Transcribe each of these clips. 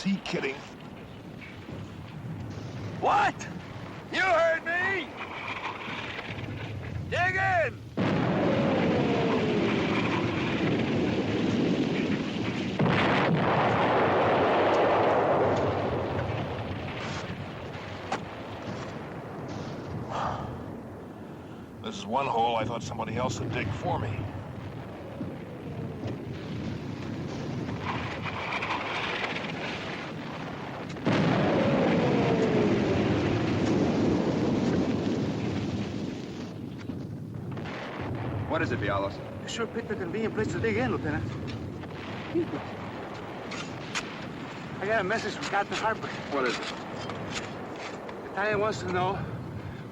is he kidding? What? You heard me! Dig in! This is one hole I thought somebody else would dig for me. What is it, Vialos? You sure picked a convenient place to dig in, Lieutenant. I got a message from Captain Harper. What is it? Battalion wants to know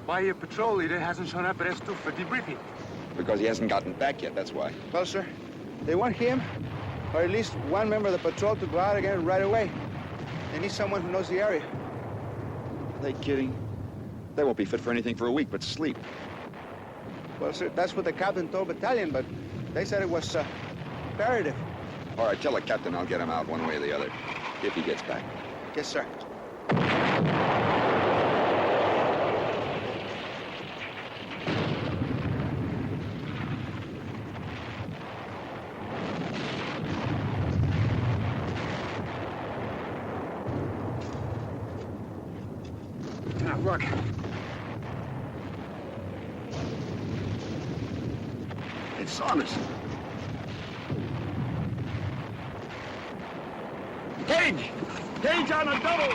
why your patrol leader hasn't shown up at S2 for debriefing. Because he hasn't gotten back yet, that's why. Well, sir, they want him, or at least one member of the patrol, to go out again right away. They need someone who knows the area. Are they kidding? They won't be fit for anything for a week but sleep. Well, sir, that's what the captain told Battalion, but they said it was imperative. All right, tell the captain I'll get him out one way or the other, if he gets back. Yes, sir. Lieutenant Rourke. It's Saunders. Gage! Gage on a double!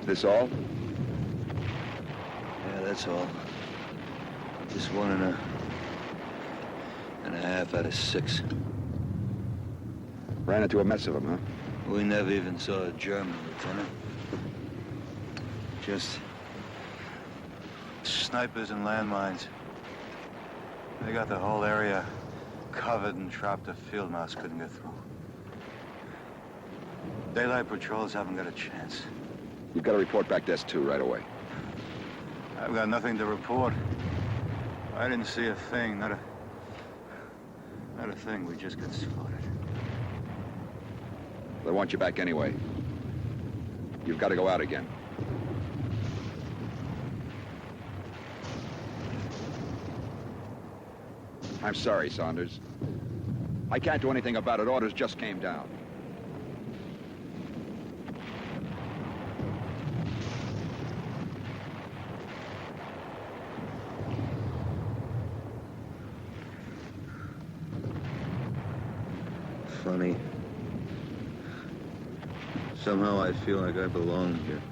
This all? Yeah, that's all. Just 1.5 out of 6. Ran into a mess of them, huh? We never even saw a German, Lieutenant. Just snipers and landmines. They got the whole area covered and trapped. A field mouse couldn't get through. Daylight patrols haven't got a chance. You've got to report back to S2 right away. I've got nothing to report. I didn't see a thing, not a thing. We just got slaughtered. They want you back anyway. You've got to go out again. I'm sorry, Saunders. I can't do anything about it. Orders just came down. Funny. Somehow I feel like I belong here.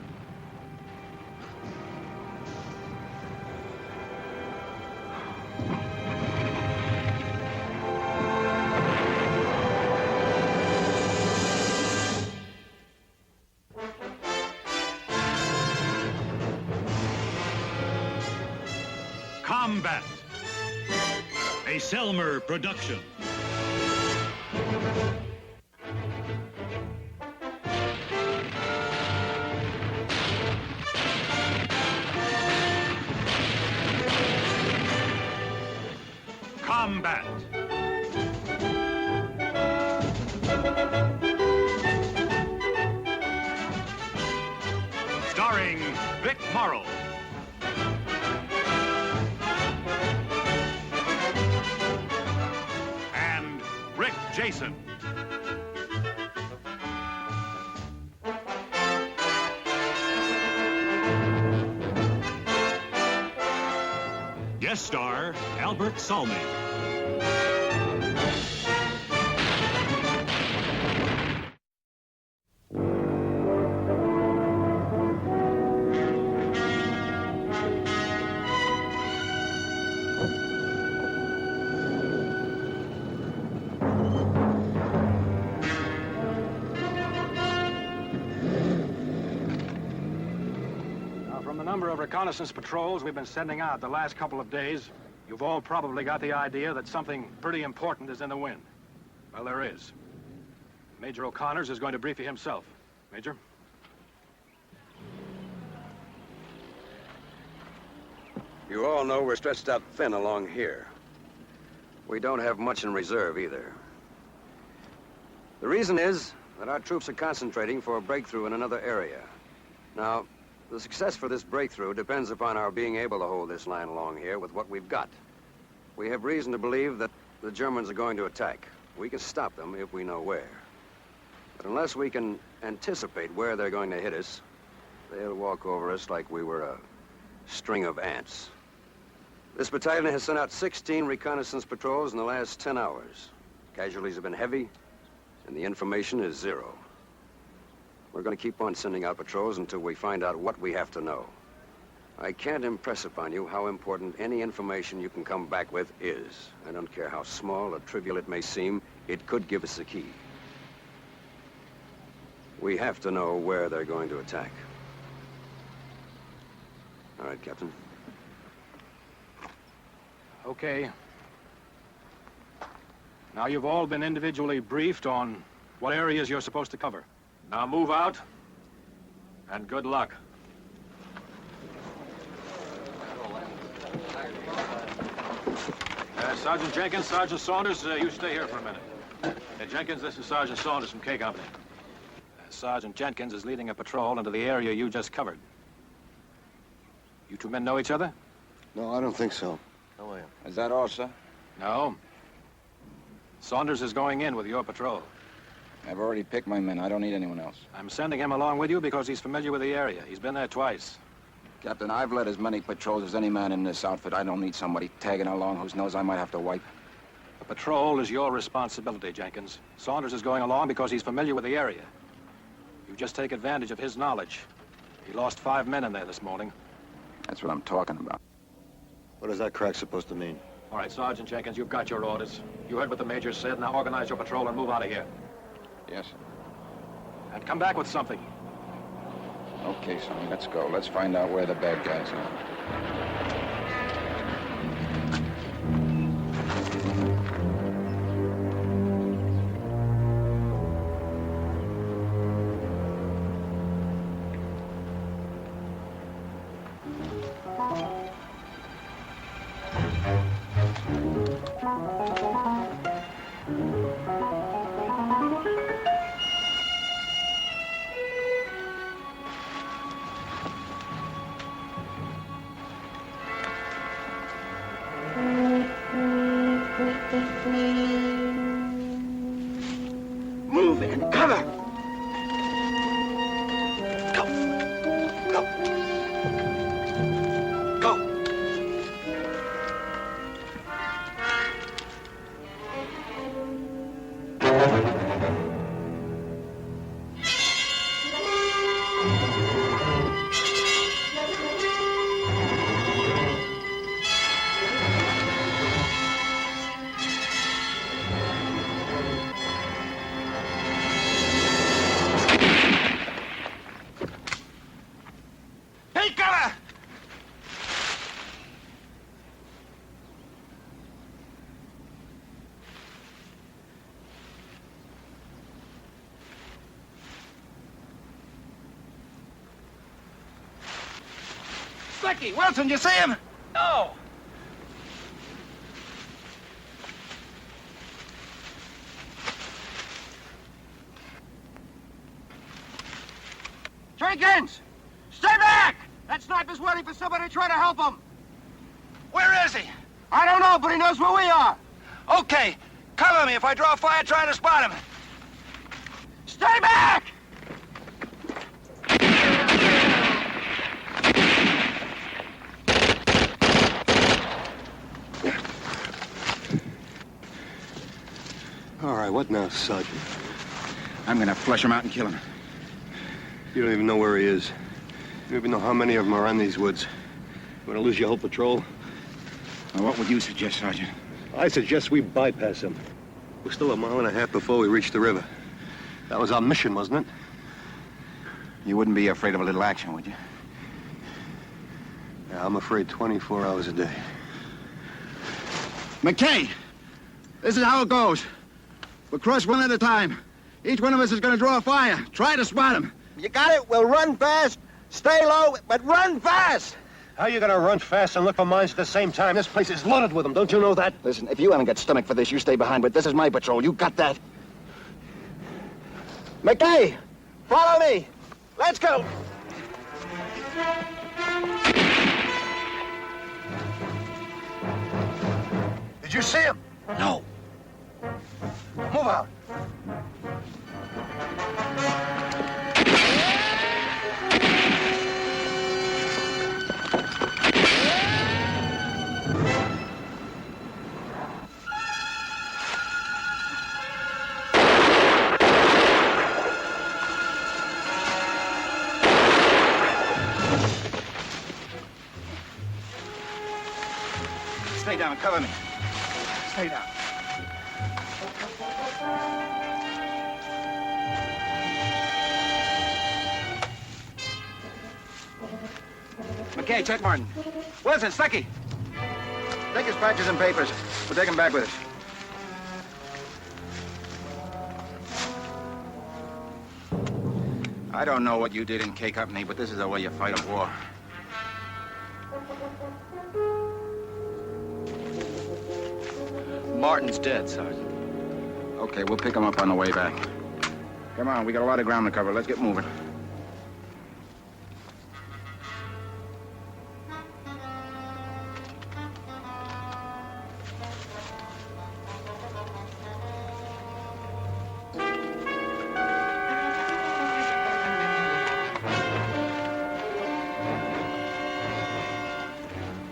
Combat, a Selmer production. Combat. Starring Vic Morrow. And Rick Jason. Guest star Albert Salmi. number of reconnaissance patrols we've been sending out the last couple of days, you've all probably got the idea that something pretty important is in the wind. Well, there is. Major O'Connors is going to brief you himself. Major? You all know we're stretched out thin along here. We don't have much in reserve either. The reason is that our troops are concentrating for a breakthrough in another area. Now, the success for this breakthrough depends upon our being able to hold this line along here with what we've got. We have reason to believe that the Germans are going to attack. We can stop them if we know where. But unless we can anticipate where they're going to hit us, they'll walk over us like we were a string of ants. This battalion has sent out 16 reconnaissance patrols in the last 10 hours. Casualties have been heavy, and the information is zero. We're going to keep on sending out patrols until we find out what we have to know. I can't impress upon you how important any information you can come back with is. I don't care how small or trivial it may seem, it could give us a key. We have to know where they're going to attack. All right, Captain. Okay. Now, you've all been individually briefed on what areas you're supposed to cover. Now move out, and good luck. Sergeant Jenkins, Sergeant Saunders, you stay here for a minute. Jenkins, this is Sergeant Saunders from K Company. Sergeant Jenkins is leading a patrol into the area you just covered. You two men know each other? No, I don't think so. Oh, yeah. Is that all, sir? No. Saunders is going in with your patrol. I've already picked my men. I don't need anyone else. I'm sending him along with you because he's familiar with the area. He's been there twice. Captain, I've led as many patrols as any man in this outfit. I don't need somebody tagging along whose nose I might have to wipe. The patrol is your responsibility, Jenkins. Saunders is going along because he's familiar with the area. You just take advantage of his knowledge. He lost 5 men in there this morning. That's what I'm talking about. What is that crack supposed to mean? All right, Sergeant Jenkins, you've got your orders. You heard what the Major said. Now organize your patrol and move out of here. Yes, sir. And come back with something. Okay, Sonny, let's go. Let's find out where the bad guys are. Move and cover! Go! Go! Go! Take cover! Slicky, Wilson, you see him? No. Jenkins! Stay back! That sniper's waiting for somebody to try to help him. Where is he? I don't know, but he knows where we are. Okay. Cover me if I draw fire trying to spot him. Stay back! All right, what now, Sergeant? I'm gonna flush him out and kill him. You don't even know where he is. You don't even know how many of them are in these woods. You want to lose your whole patrol? Now, what would you suggest, Sergeant? I suggest we bypass him. We're still 1.5 miles before we reach the river. That was our mission, wasn't it? You wouldn't be afraid of a little action, would you? Yeah, I'm afraid 24 hours a day. McKay, this is how it goes. We'll cross one at a time. Each one of us is going to draw a fire. Try to spot him. You got it? We'll run fast, stay low, but run fast! How are you gonna run fast and look for mines at the same time? This place is loaded with them, don't you know that? Listen, if you haven't got stomach for this, you stay behind, but this is my patrol. You got that? McKay, follow me. Let's go. Did you see him? No. Move out. Stay down, cover me. Stay down. McKay, check Martin. Wilson, Stucky. Take his patches and papers. We'll take him back with us. I don't know what you did in K Company, but this is the way you fight a war. Martin's dead, Sergeant. Okay, we'll pick him up on the way back. Come on, we got a lot of ground to cover. Let's get moving.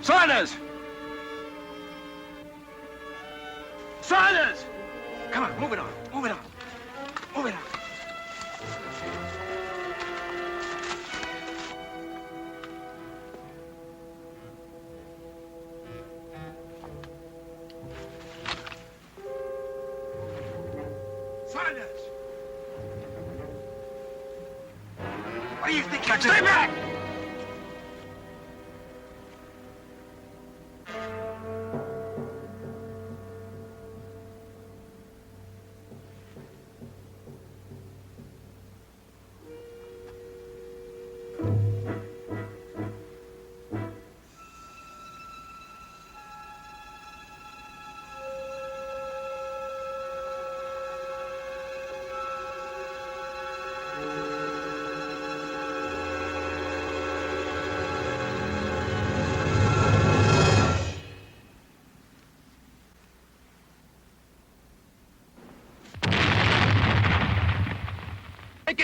Saunders! Saunders! Come on, move it on, move it on, move it on. Saunders! What do you think you're doing? Stay back!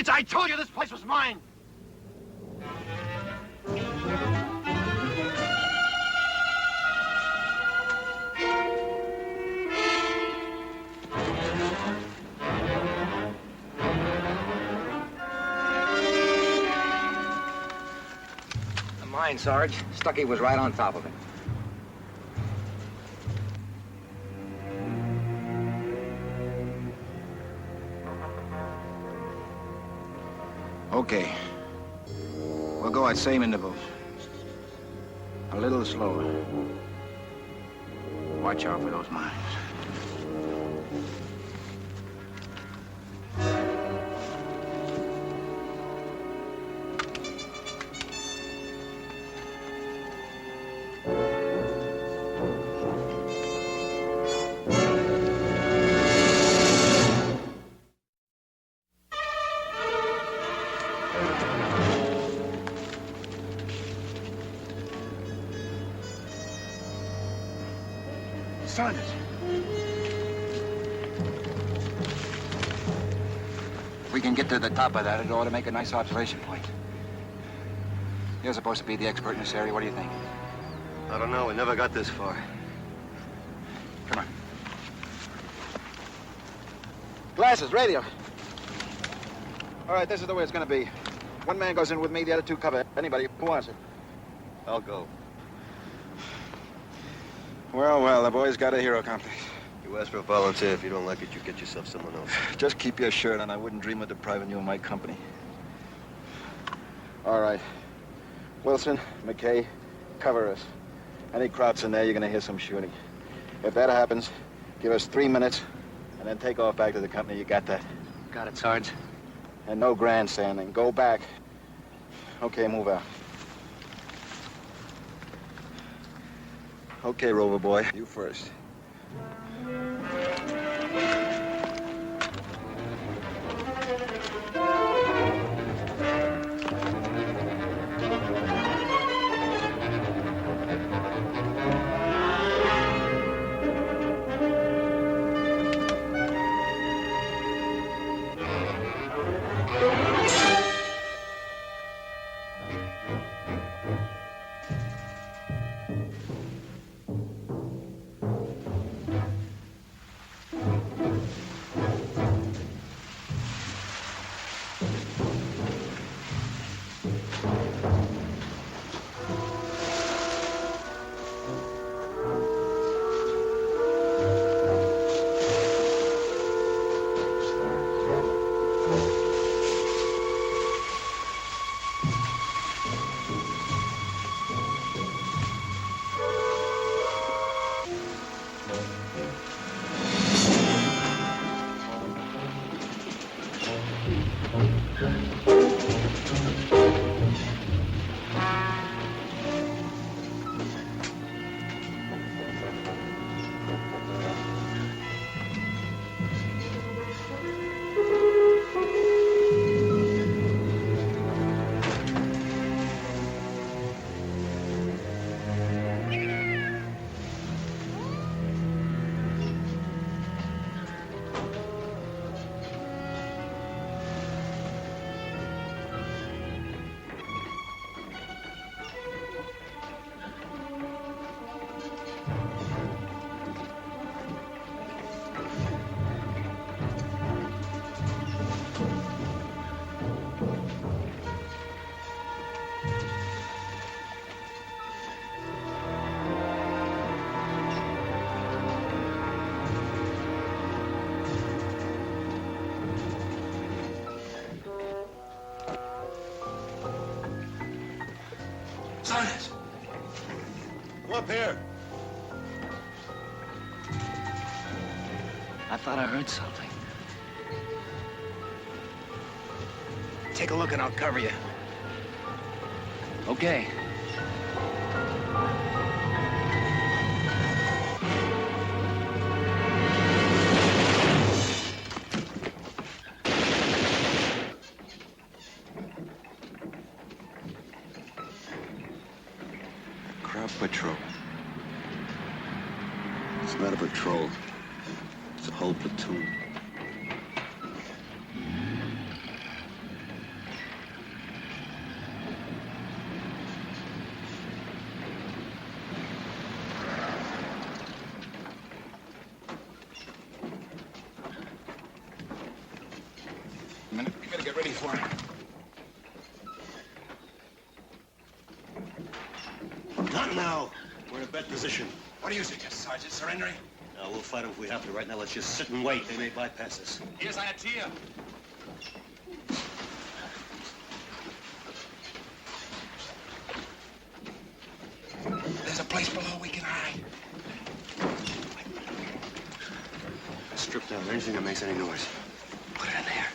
I told you this place was mine! The mine, Sarge. Stucky was right on top of it. Okay. We'll go at same intervals. A little slower. Watch out for those mines. Saunders. If we can get to the top of that, it ought to make a nice observation point. You're supposed to be the expert in this area. What do you think? I don't know. We never got this far. Come on. Glasses, radio. All right, this is the way it's going to be. One man goes in with me, the other two cover. Anybody who wants it. I'll go. Well, the boy's got a hero complex. You ask for a volunteer. If you don't like it, you get yourself someone else. Just keep your shirt on. I wouldn't dream of depriving you of my company. All right. Wilson, McKay, Cover us. Any Krauts in there, you're gonna hear some shooting. If that happens, give us 3 minutes, and then take off back to the company. You got that? Got it, Sarge. And no grandstanding. Go back. Okay, move out. Okay, Rover boy. You first. Sarge! Come up here. I thought I heard something. Take a look and I'll cover you. Okay. Kraut Patrol. It's not a patrol. It's a whole platoon. A minute, we gotta get ready for it. Not now. We're in a bad position. What do you suggest, Sergeant? Surrendering? No, we'll fight them if we have to. Right now, let's just sit and wait. They may bypass us. Here's an idea. There's a place below we can hide. Strip down anything that makes any noise. Put it in there.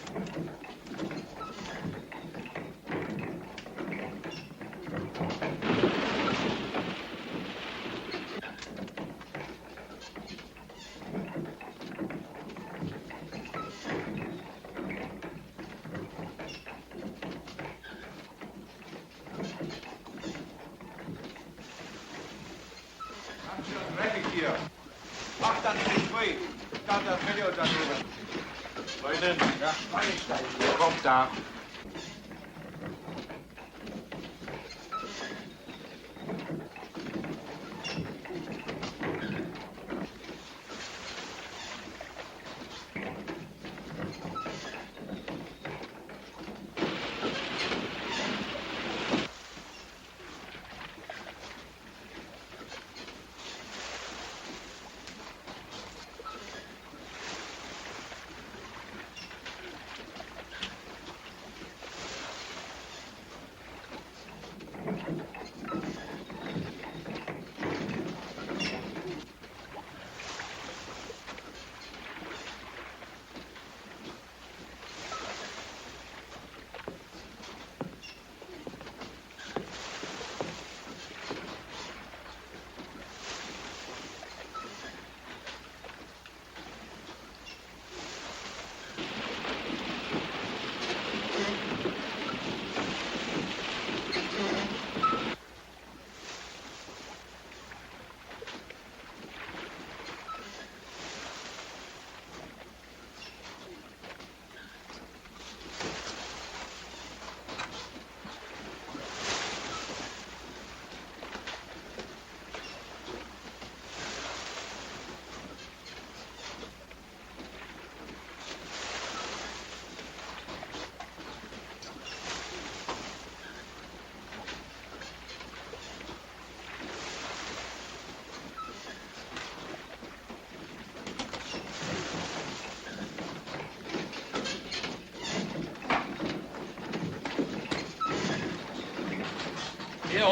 Mach dann nicht frei. Dann das Video darüber. Leute, ja, kommt da.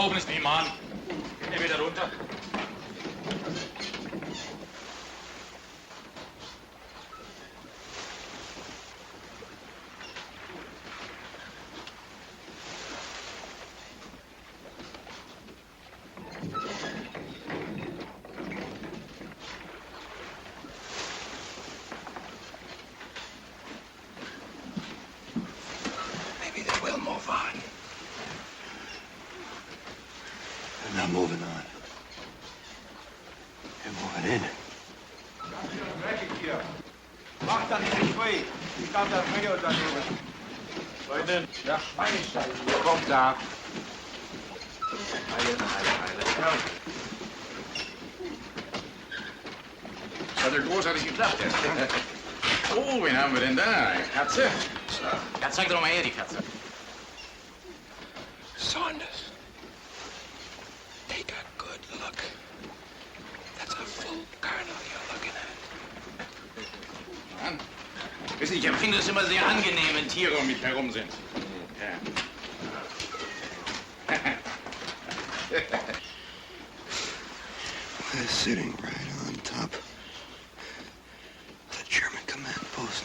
oben ist ein Mann. Geh wieder runter. Maybe they will move on. They're not moving on. They're moving in. Mach da nicht frei. Ich glaube, das Video da drüben. Leute, ja, Einstein. Kommt da. Das hat ja großartig geklappt. Oh, wen haben wir denn da? Katze? Ja, zeig doch mal her, die Katze. Saunders. Take a good look. That's a full colonel you're looking at. Mann. Wissen Sie, ich empfinde es immer sehr angenehm, wenn Tiere um mich herum sind. Ja. They're sitting right on top of the German command post.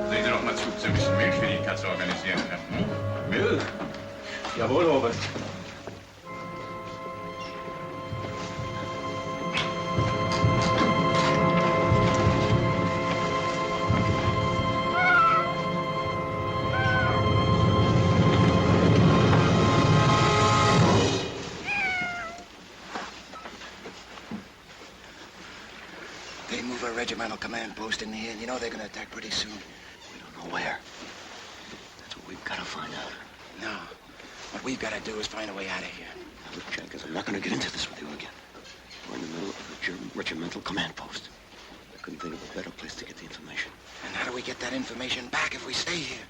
Sehen Sie doch mal zu, dass Sie ein bisschen Milch für die Katze organisieren können. Hm? Milch? Jawohl, Robert. They move a regimental command post in here, and you know they're gonna attack pretty soon. We don't know where. That's what we've got to find out. No. What we've got to do is find a way out of here. Now, look, Jenkins, I'm not going to get into this with you again. We're in the middle of a German regimental command post. I couldn't think of a better place to get the information. And how do we get that information back if we stay here?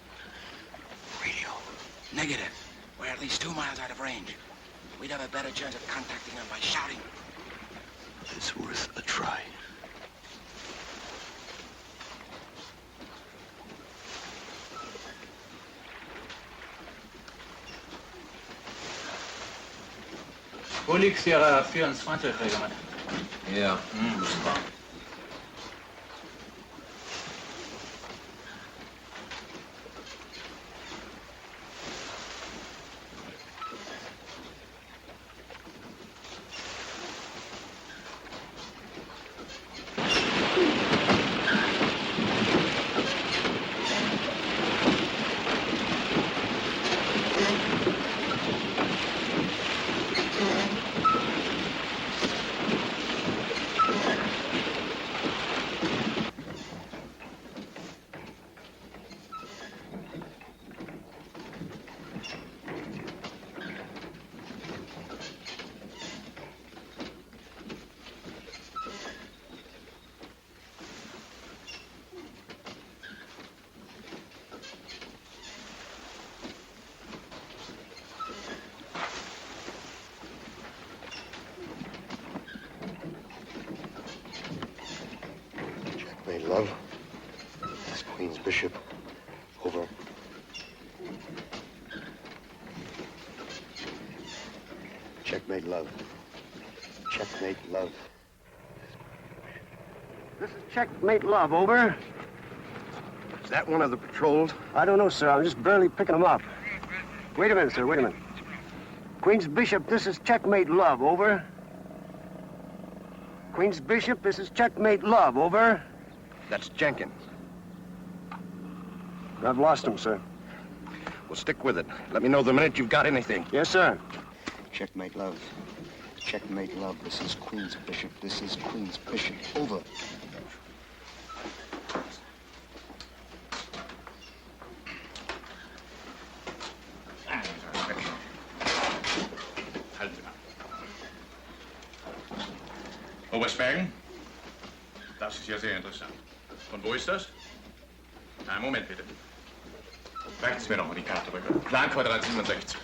Radio. Negative. We're at least 2 miles out of range. We'd have a better chance of contacting them by shouting. It's worth a try. Wo liegt Sierra 24, Regiment? Ja. Checkmate, love. This is Queen's Bishop. Over. Checkmate, love. Checkmate, love. This is Checkmate Love, over. Is that one of the patrols? I don't know, sir. I'm just barely picking them up. Wait a minute, sir. Wait a minute. Queen's Bishop, this is Checkmate Love, over. Queen's Bishop, this is Checkmate Love, over. That's Jenkins. I've lost him, sir. Well, stick with it. Let me know the minute you've got anything. Yes, sir. Checkmate, love. Checkmate, love. This is Queen's Bishop. This is Queen's Bishop. Over. Halten Sie mal. Oberstbergen? Das ist ja sehr interessant. Und wo ist das? Einen Moment bitte. Reichen Sie mir noch mal die Karte rüber. Planquadrat 67.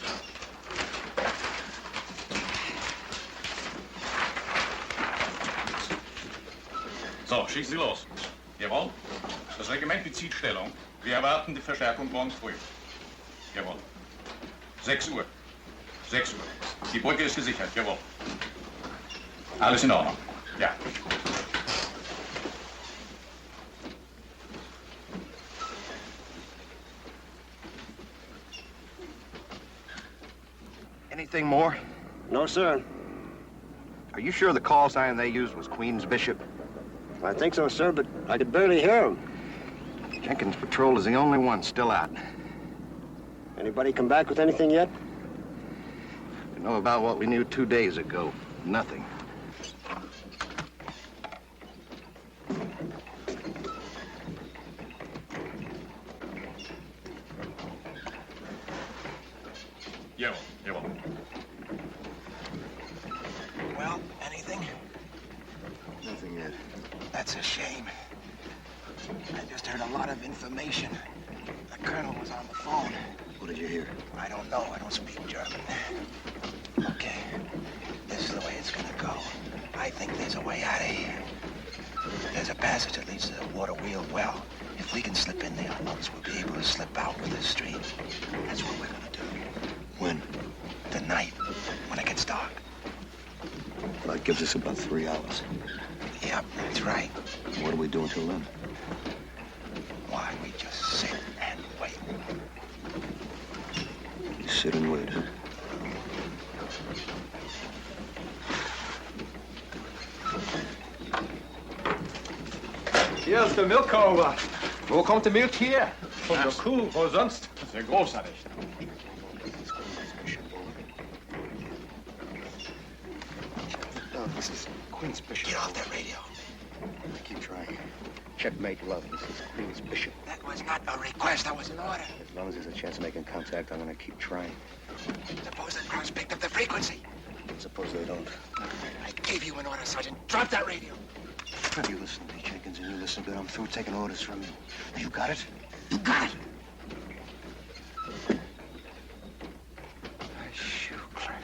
So, schießen Sie los. Jawohl. Das Regiment bezieht Stellung. Wir erwarten die Verstärkung morgens früh. Jawohl. 6 Uhr. 6 Uhr. Die Brücke ist gesichert. Jawohl. Alles in Ordnung. Ja. Anything more? No, sir. Are you sure the call sign they used was Queen's Bishop? I think so, sir, but I could barely hear him. Jenkins' patrol is the only one still out. Anybody come back with anything yet? You know about what we knew 2 days ago. Nothing. Jawohl. Jawohl. Well, anything? Nothing yet. That's a shame. I just heard a lot of information. The colonel was on the phone. What did you hear? I don't know. I don't speak German. Okay. This is the way it's gonna go. I think there's a way out of here. There's a passage that leads to the water wheel well. If we can slip in there, folks, we'll be able to slip out with this stream. That's what we're gonna do. When? Tonight, when it gets dark. Well, that gives us about 3 hours. Yep, that's right. What do we do until then? Why, we just sit and wait. You sit and wait, huh? Hier ist der Milchkauer. Wo kommt die Milch her? Von der Kuh, wo sonst? Sehr großartig. No, this is Queen's Bishop. Get off that radio. I keep trying. Checkmate, love. This is Queen's Bishop. That was not a request, that was an order. As long as there's a chance of making contact, I'm gonna keep trying. Suppose the crowds picked up the frequency. Suppose they don't. I gave you an order, Sergeant. Drop that radio. You listen to me, Jenkins, and you listen good. I'm through taking orders from you. You got it? You got it. Shoe clerk.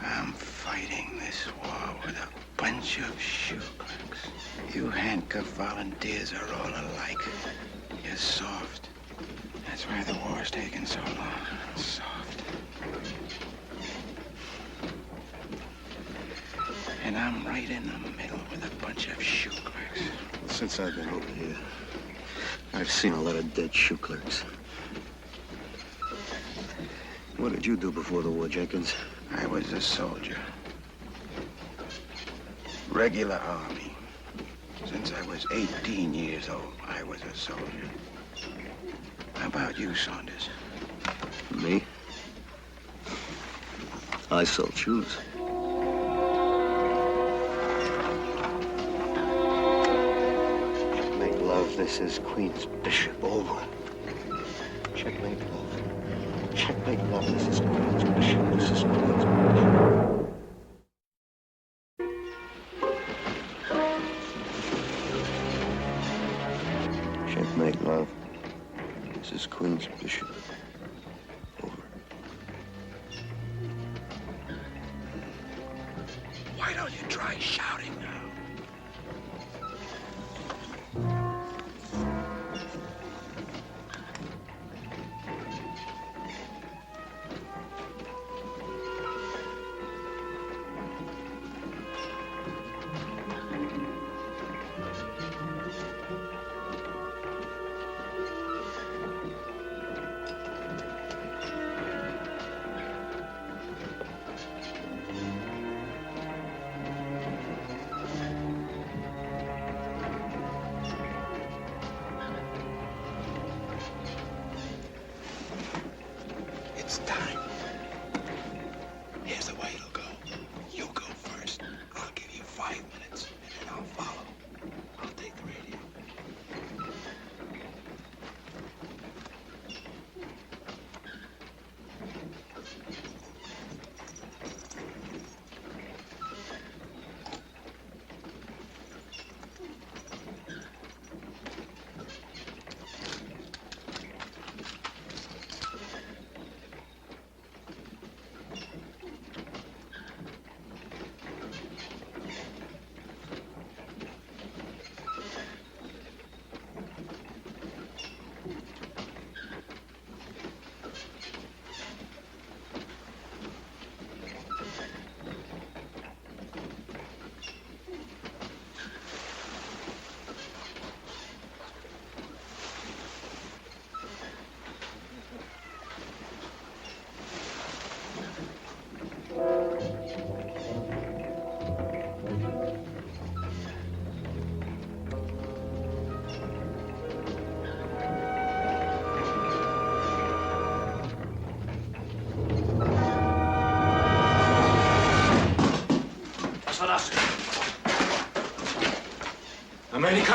I'm fighting this war with a bunch of shoe clerks. You handcuffed volunteers are all alike. You're soft. That's why the war's taking so long. Soft. And I'm right in the middle with a bunch of shoe clerks. Since I've been over here, I've seen a lot of dead shoe clerks. What did you do before the war, Jenkins? I was a soldier. Regular army. Since I was 18 years old, I was a soldier. How about you, Saunders? Me? I sell shoes. Checkmate, love. This is Queen's Bishop. Over. Checkmate, love. Checkmate, love. This is Queen's Bishop. This is Queen's Bishop. Checkmate, love. This is Queen's Bishop. Over. Why don't you try shouting now?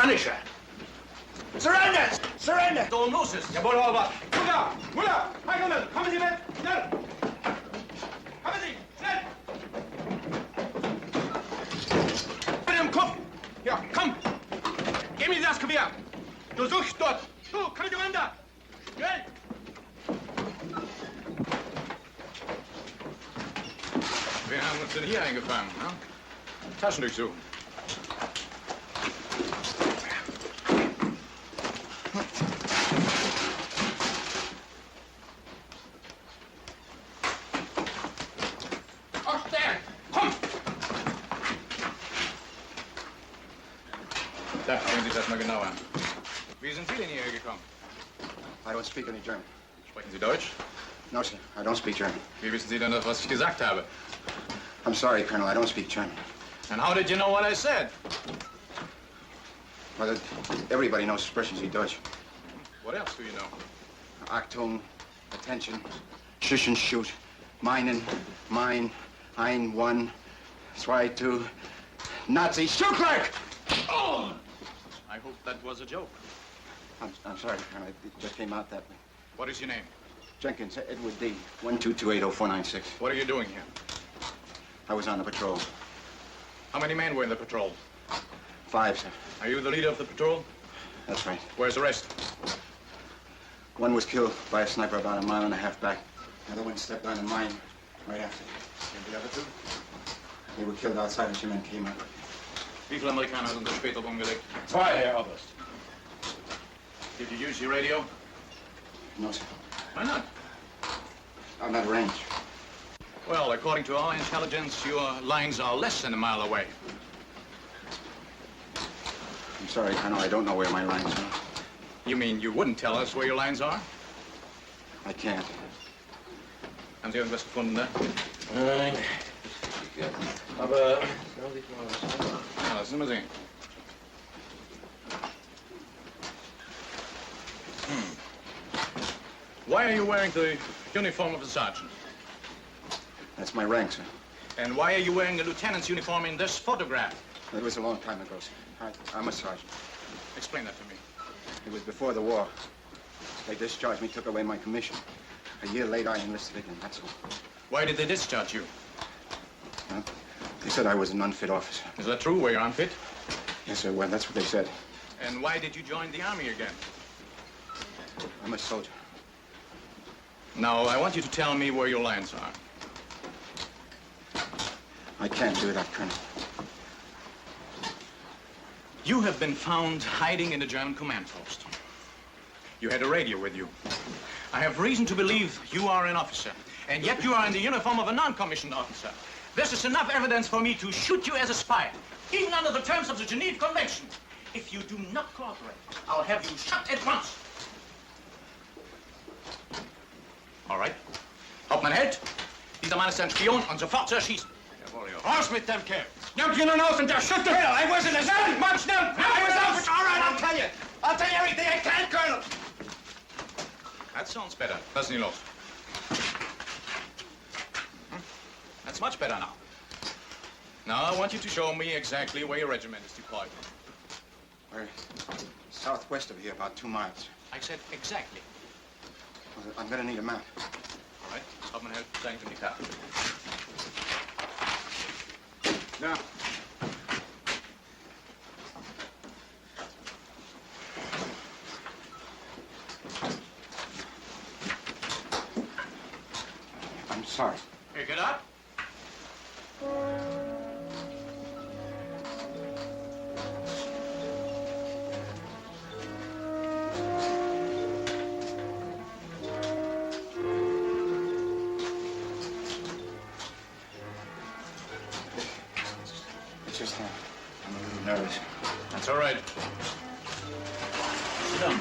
Punisher. Surrender! Surrender! Don't lose it. Jawohl, aber. Müller! Herr Müller, kommen Sie mit! Schnell! Kommen Sie! Schnell! Mit dem Kopf! Ja, komm! Gib mir das Gewehr! Du suchst dort! Du, komm mit runter! Schnell! Wir haben uns denn hier eingefangen, ne? Taschen durchsuchen. Ach, der! Komm! Da, sehen Sie sich das mal genau an. Wie sind Sie denn hierher gekommen? I don't speak any German. Sprechen Sie Deutsch? No, sir. I don't speak German. Wie wissen Sie denn das, was ich gesagt habe? I'm sorry, Colonel. I don't speak German. And how did you know what I said? Well, everybody knows expressions in Dutch. What else do you know? Achtung, attention, schuss and shoot, meinen, mein, ein, one, zwei, two, Nazi, Schuckwerk! Oh! I hope that was a joke. I'm sorry, Colonel. It just came out that way. What is your name? Jenkins, Edward D. 12280-496. What are you doing here? I was on the patrol. How many men were in the patrol? 5, sir. Are you the leader of the patrol? That's right. Where's the rest? One was killed by a sniper about a mile and a half back. The other one stepped on a mine right after. And the other two? They were killed outside as your men came up. Wie viele Amerikaner sind da später umgelegt? 2, Herr Oberst. Did you use your radio? No, sir. Why not? I'm at range. Well, according to our intelligence, your lines are less than a mile away. I'm sorry, Colonel. I don't know where my lines are. You mean you wouldn't tell us where your lines are? I can't. Haben Sie irgendwas gefunden, ne? Nein. Aber... Ja, lassen Sie mal sehen. Why are you wearing the uniform of a sergeant? That's my rank, sir. And why are you wearing a lieutenant's uniform in this photograph? It was a long time ago, sir. I'm a sergeant. Explain that to me. It was before the war. They discharged me, took away my commission. A year later, I enlisted again, that's all. Why did they discharge you? Huh? They said I was an unfit officer. Is that true? Were you unfit? Yes, sir. Well, that's what they said. And why did you join the army again? I'm a soldier. Now, I want you to tell me where your lines are. I can't do that, Colonel. You have been found hiding in a German command post. You had a radio with you. I have reason to believe you are an officer, and yet you are in the uniform of a non-commissioned officer. This is enough evidence for me to shoot you as a spy, even under the terms of the Geneva Convention. If you do not cooperate, I'll have you shot at once. All right. Hauptmann Held, dieser Mann ist ein Spion und sofort zu erschießen. Raus mit dem Kerl! Nehmt ihn nun auf und erschüttert! Colonel, I wasn't a sergeant! Mann, schnell! I was out! All right, I'll tell you. I'll tell you everything I can, Colonel. That sounds better. Lassen Sie los. That's much better now. Now, I want you to show me exactly where your regiment is deployed. We're southwest of here, about 2 miles. I said exactly. Well, I'm gonna need a map. All right. Hauptmann Held, zeigen Sie mir die Karte. Now. I'm sorry. Pick it up. It's just I'm a little nervous. That's all right. Sit down.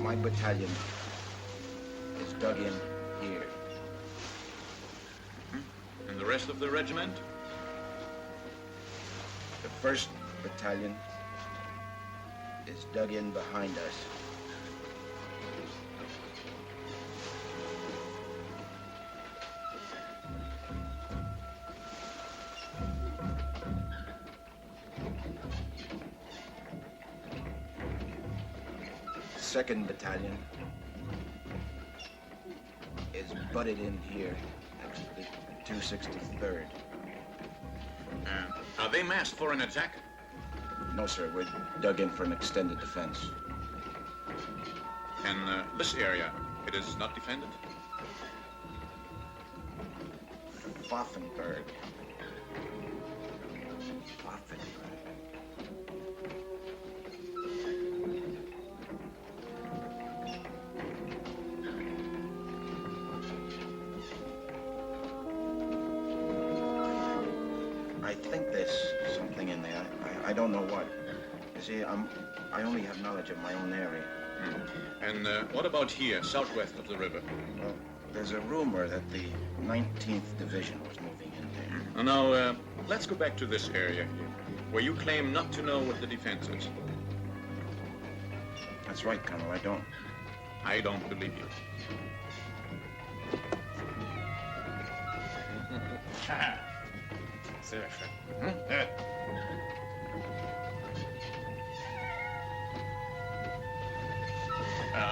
My battalion is dug in here. And the rest of the regiment? The 1st Battalion is dug in behind us. 2nd Battalion is butted in here next to the 263rd. Are they massed for an attack? No, sir. We're dug in for an extended defense. And this area, it is not defended? Pfaffenberg. I think there's something in there. I don't know what. You see, I only have knowledge of my own area. And what about here, southwest of the river? Well, there's a rumor that the 19th Division was moving in there. Now, let's go back to this area here, where you claim not to know what the defense is. That's right, Colonel, I don't. I don't believe you. Sehr schön.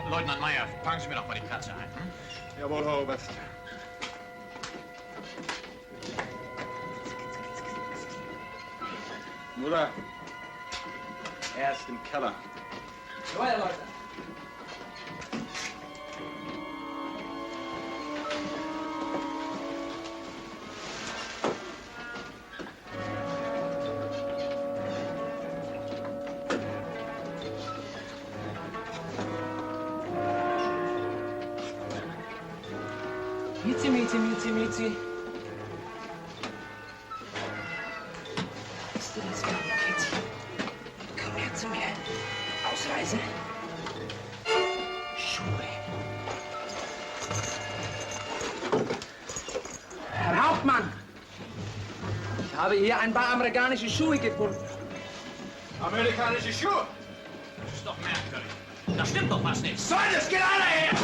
Leutnant Meyer, fangen Sie mir doch mal die Katze ein. Jawohl, Herr Oberst. Mutter, er ist im Keller. Neue Leute. Miezi. Bist du das, Kitty? Komm her zu mir. Ausreise. Schuhe. Herr Hauptmann! Ich habe hier ein paar amerikanische Schuhe gefunden. Amerikanische Schuhe? Das ist doch merkwürdig. Da stimmt doch was nicht. Soll das geht alle her!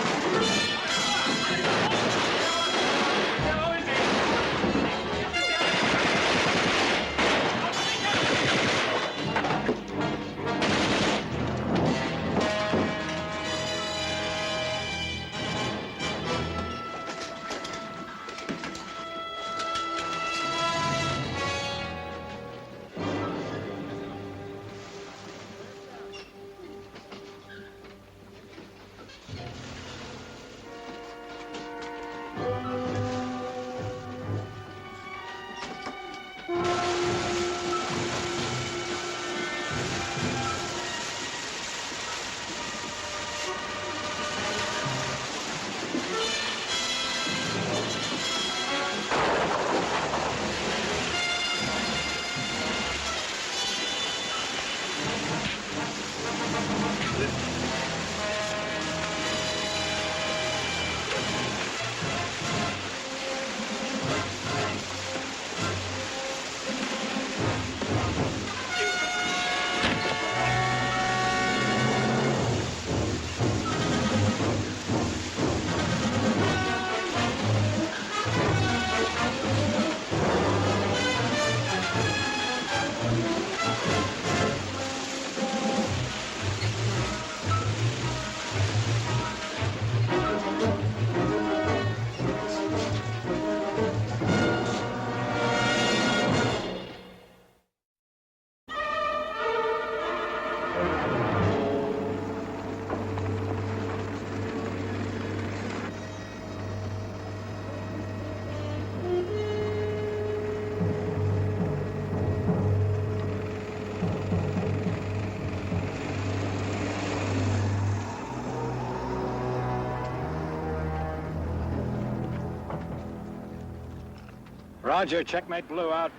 Roger, checkmate blue out.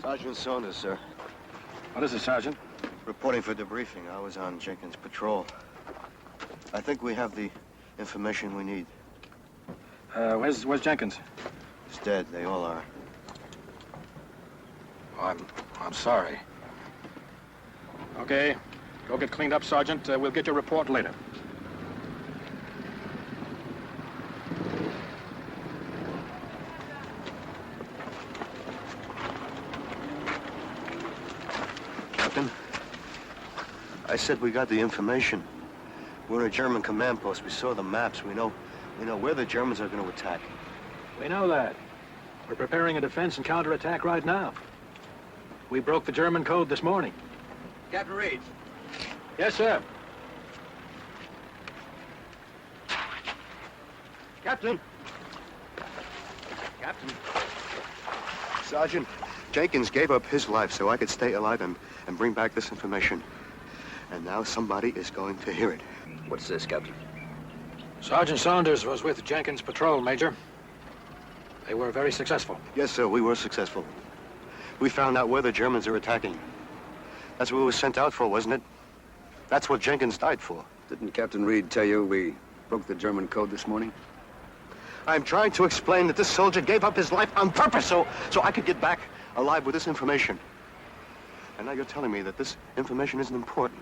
Sergeant Saunders, sir. What is it, Sergeant? Reporting for debriefing. I was on Jenkins' patrol. I think we have the information we need. Where's Jenkins? He's dead. They all are. Oh, I'm sorry. Okay, go get cleaned up, Sergeant. We'll get your report later. Captain, I said we got the information. We're in a German command post. We saw the maps. We know where the Germans are going to attack. We know that. We're preparing a defense and counterattack right now. We broke the German code this morning. Captain Reed. Yes, sir. Captain. Captain. Sergeant, Jenkins gave up his life so I could stay alive and bring back this information. And now somebody is going to hear it. What's this, Captain? Sergeant Saunders was with Jenkins' patrol, Major. They were very successful. Yes, sir, we were successful. We found out where the Germans are attacking. That's what we were sent out for, wasn't it? That's what Jenkins died for. Didn't Captain Reed tell you we broke the German code this morning? I'm trying to explain that this soldier gave up his life on purpose so I could get back alive with this information. And now you're telling me that this information isn't important.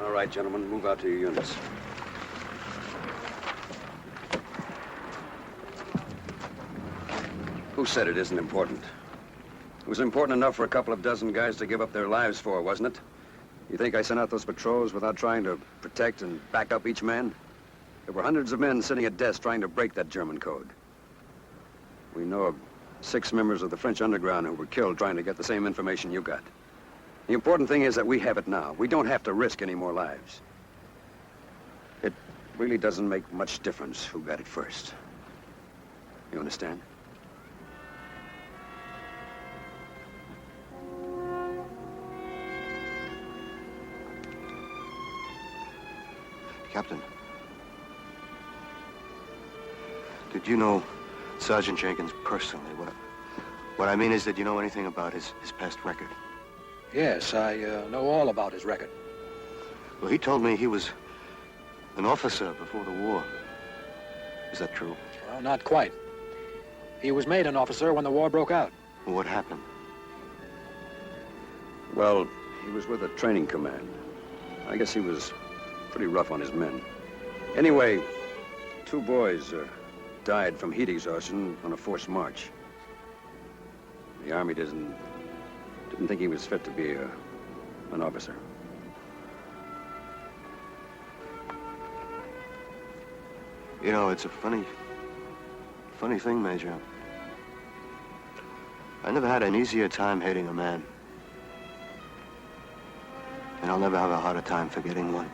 All right, gentlemen, move out to your units. Who said it isn't important? It was important enough for a couple of dozen guys to give up their lives for, wasn't it? You think I sent out those patrols without trying to protect and back up each man? There were hundreds of men sitting at desks trying to break that German code. We know of 6 members of the French underground who were killed trying to get the same information you got. The important thing is that we have it now. We don't have to risk any more lives. It really doesn't make much difference who got it first. You understand? Captain, did you know Sergeant Jenkins personally? What I mean is, did you know anything about his past record? Yes, I know all about his record. Well, he told me he was an officer before the war. Is that true? Well, not quite. He was made an officer when the war broke out. Well, what happened? Well, he was with a training command. I guess he was pretty rough on his men. Anyway, 2 boys died from heat exhaustion on a forced march. The Army didn't think he was fit to be an officer. You know, it's a funny thing, Major. I never had an easier time hating a man. And I'll never have a harder time forgetting one.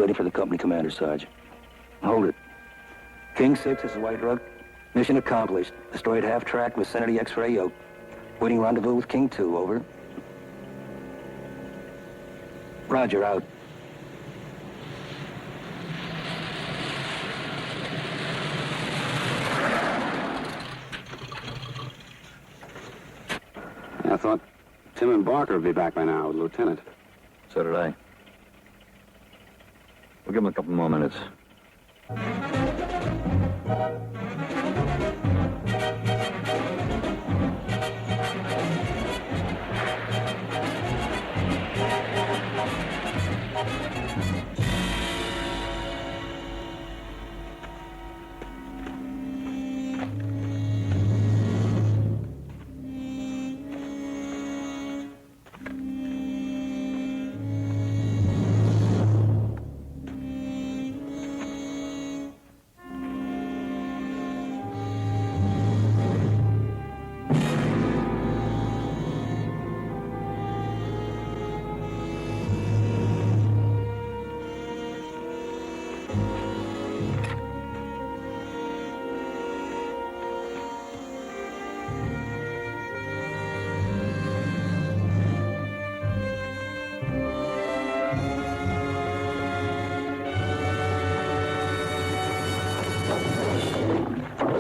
waiting for the company commander, Sarge. Hold it. King 6, this is White Rug. Mission accomplished. Destroyed half-track vicinity X-ray yoke. Waiting rendezvous with King 2, over. Roger, out. I thought Tim and Barker would be back by now with Lieutenant. So did I. We'll give him a couple more minutes.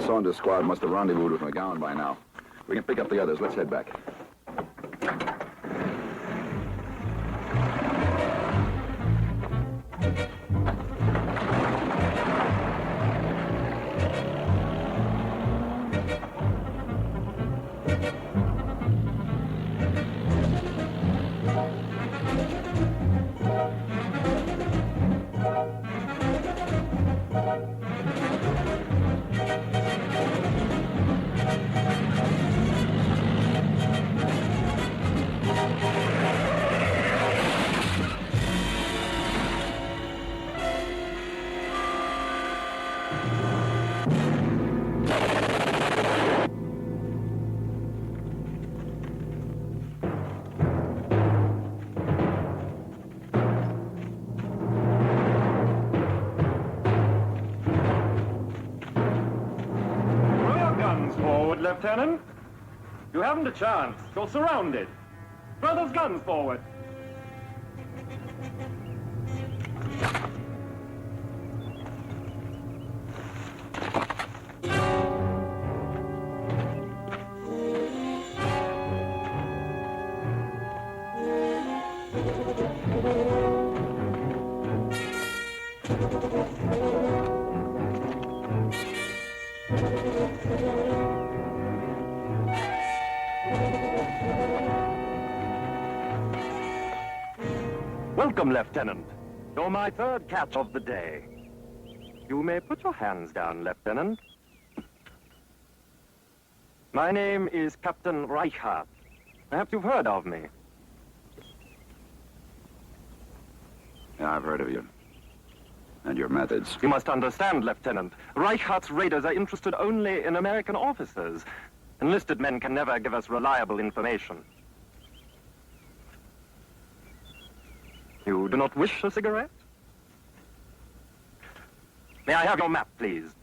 Saunders' squad must have rendezvoused with McGowan by now. We can pick up the others. Let's head back. Lieutenant. You haven't a chance. You're surrounded. Throw those guns forward. Welcome, Lieutenant. You're my third catch of the day. You may put your hands down, Lieutenant. My name is Captain Reichhardt. Perhaps you've heard of me. Yeah, I've heard of you. And your methods. You must understand, Lieutenant. Reichhardt's raiders are interested only in American officers. Enlisted men can never give us reliable information. You do not wish a cigarette? May I have your map, please?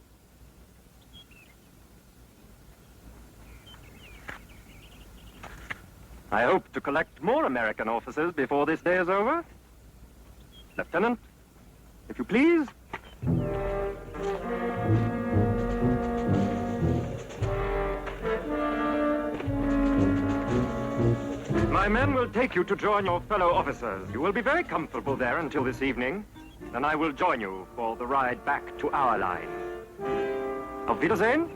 I hope to collect more American officers before this day is over. Lieutenant, if you please. My men will take you to join your fellow officers. You will be very comfortable there until this evening. Then I will join you for the ride back to our line. Auf Wiedersehen.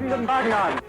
Steigen den Wagen an!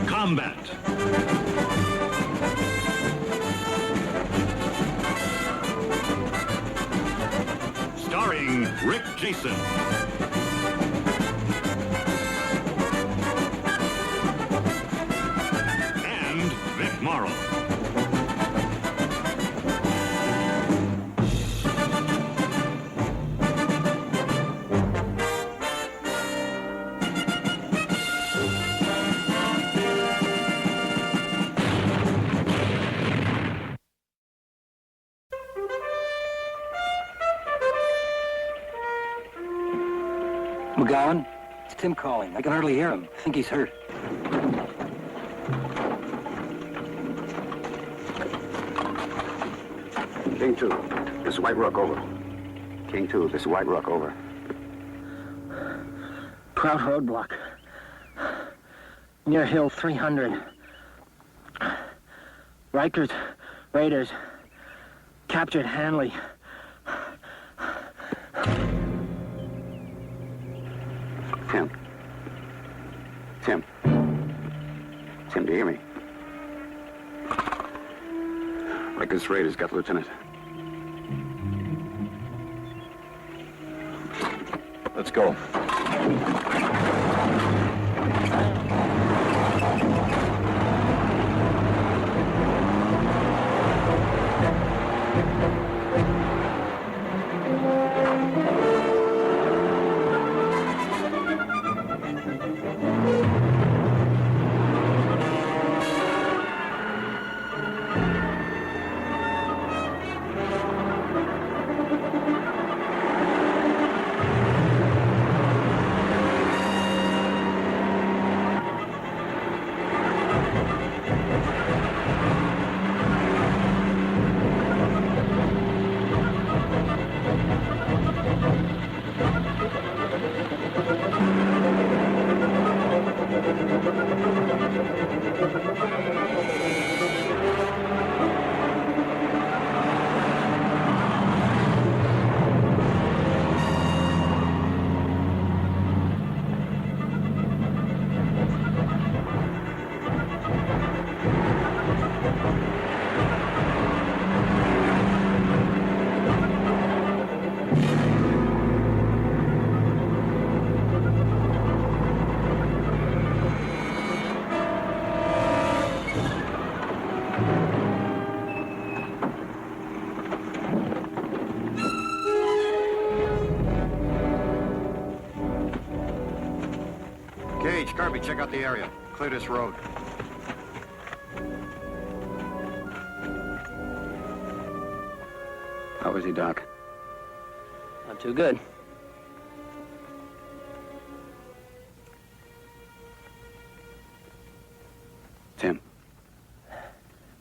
Combat. Starring Rick Jason. And Vic Morrow. McGowan, it's Tim calling. I can hardly hear him. I think he's hurt. King 2, this is White Rook, over. King 2, this is White Rook, over. Kraut roadblock. Near Hill 300. Rikers, Raiders, captured Hanley. Tim. Tim. Tim, do you hear me? Rikers Raiders got the lieutenant. Let's go. Gage, Kirby, check out the area. Clear this road. How is he, Doc? Not too good. Tim,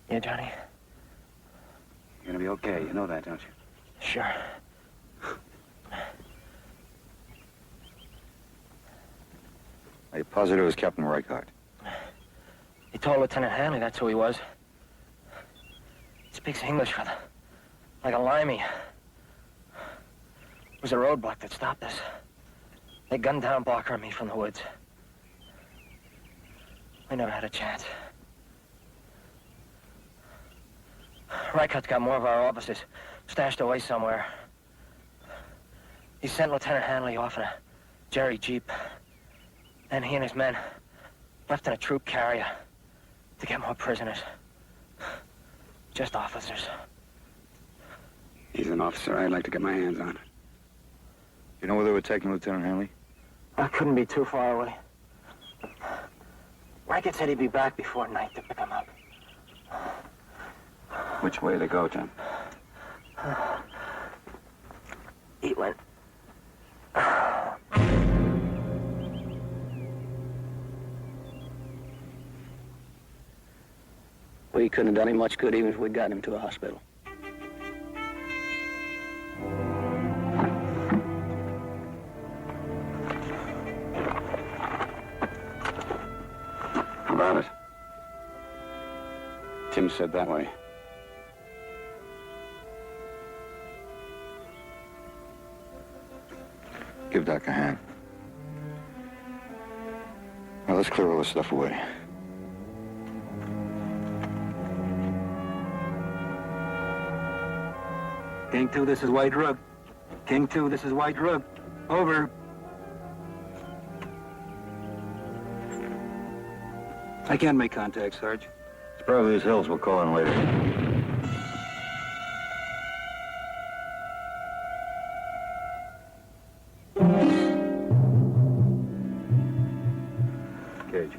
Yeah, Johnny? you're gonna be okay. You know that, don't you? Sure. Are you positive it was Captain Reichard? He told Lieutenant Hanley that's who he was. He speaks English like a limey. It was a roadblock that stopped us. They gunned down Barker and me from the woods. We never had a chance. Reichardt's got more of our officers stashed away somewhere. He sent Lieutenant Hanley off in a Jerry Jeep. Then he and his men left in a troop carrier to get more prisoners. Just officers. He's an officer I'd like to get my hands on. You know where they were taking Lieutenant Hanley? I couldn't be too far away. Reichert said he'd be back before night to pick him up. Which way they go, Tim? He went. We couldn't have done him much good even if we'd gotten him to a hospital. King said that way. Give Doc a hand. Now, let's clear all this stuff away. King 2, this is White Rook. King 2, this is White Rook. Over. I can't make contact, Sarge. It's probably these hills. We'll call in later. Cage.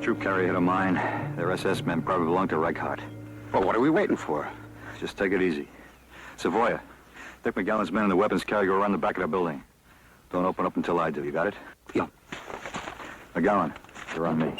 Troop carrier hit a mine. Their SS men probably belong to Reichhardt. Well, what are we waiting for? Just take it easy. Savoya, Dick McGowan's men and the weapons carrier go around the back of the building. Don't open up until I do. You got it? Yeah. McGowan, you're on me.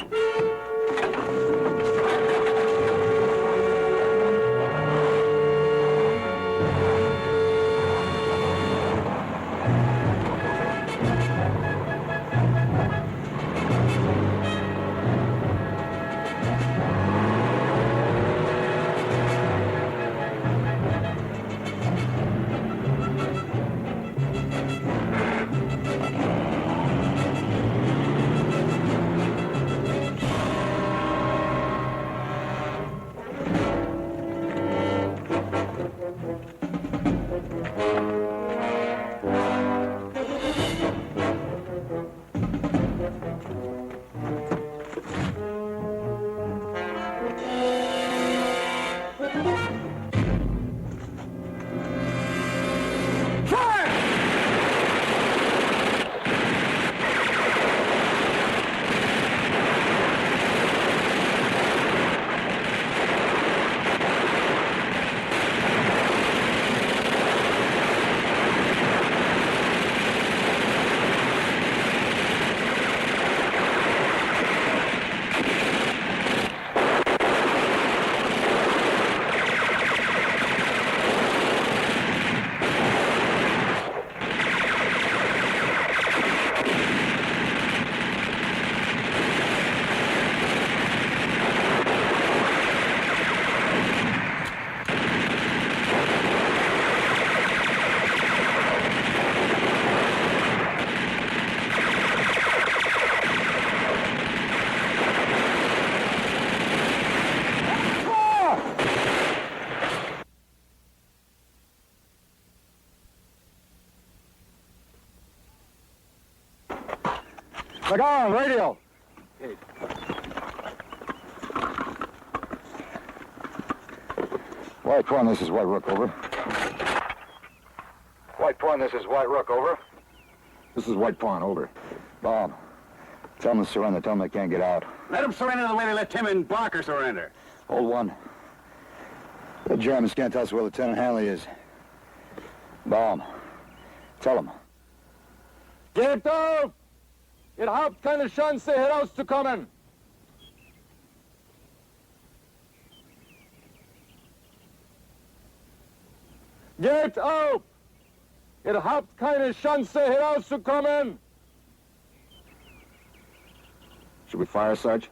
McGowan, radio. Okay. White Pawn, this is White Rook, over. White Pawn, this is White Rook, over. This is White Pawn, over. Bob, tell them to surrender. Tell them they can't get out. Let them surrender the way they let Tim and Barker surrender. Hold one. The Germans can't tell us where Lieutenant Hanley is. Bob, tell them. Gebt auf! Ihr habt keine Chance, herauszukommen! Gebt auf! Ihr habt keine Chance, herauszukommen! Should we fire, Sarge?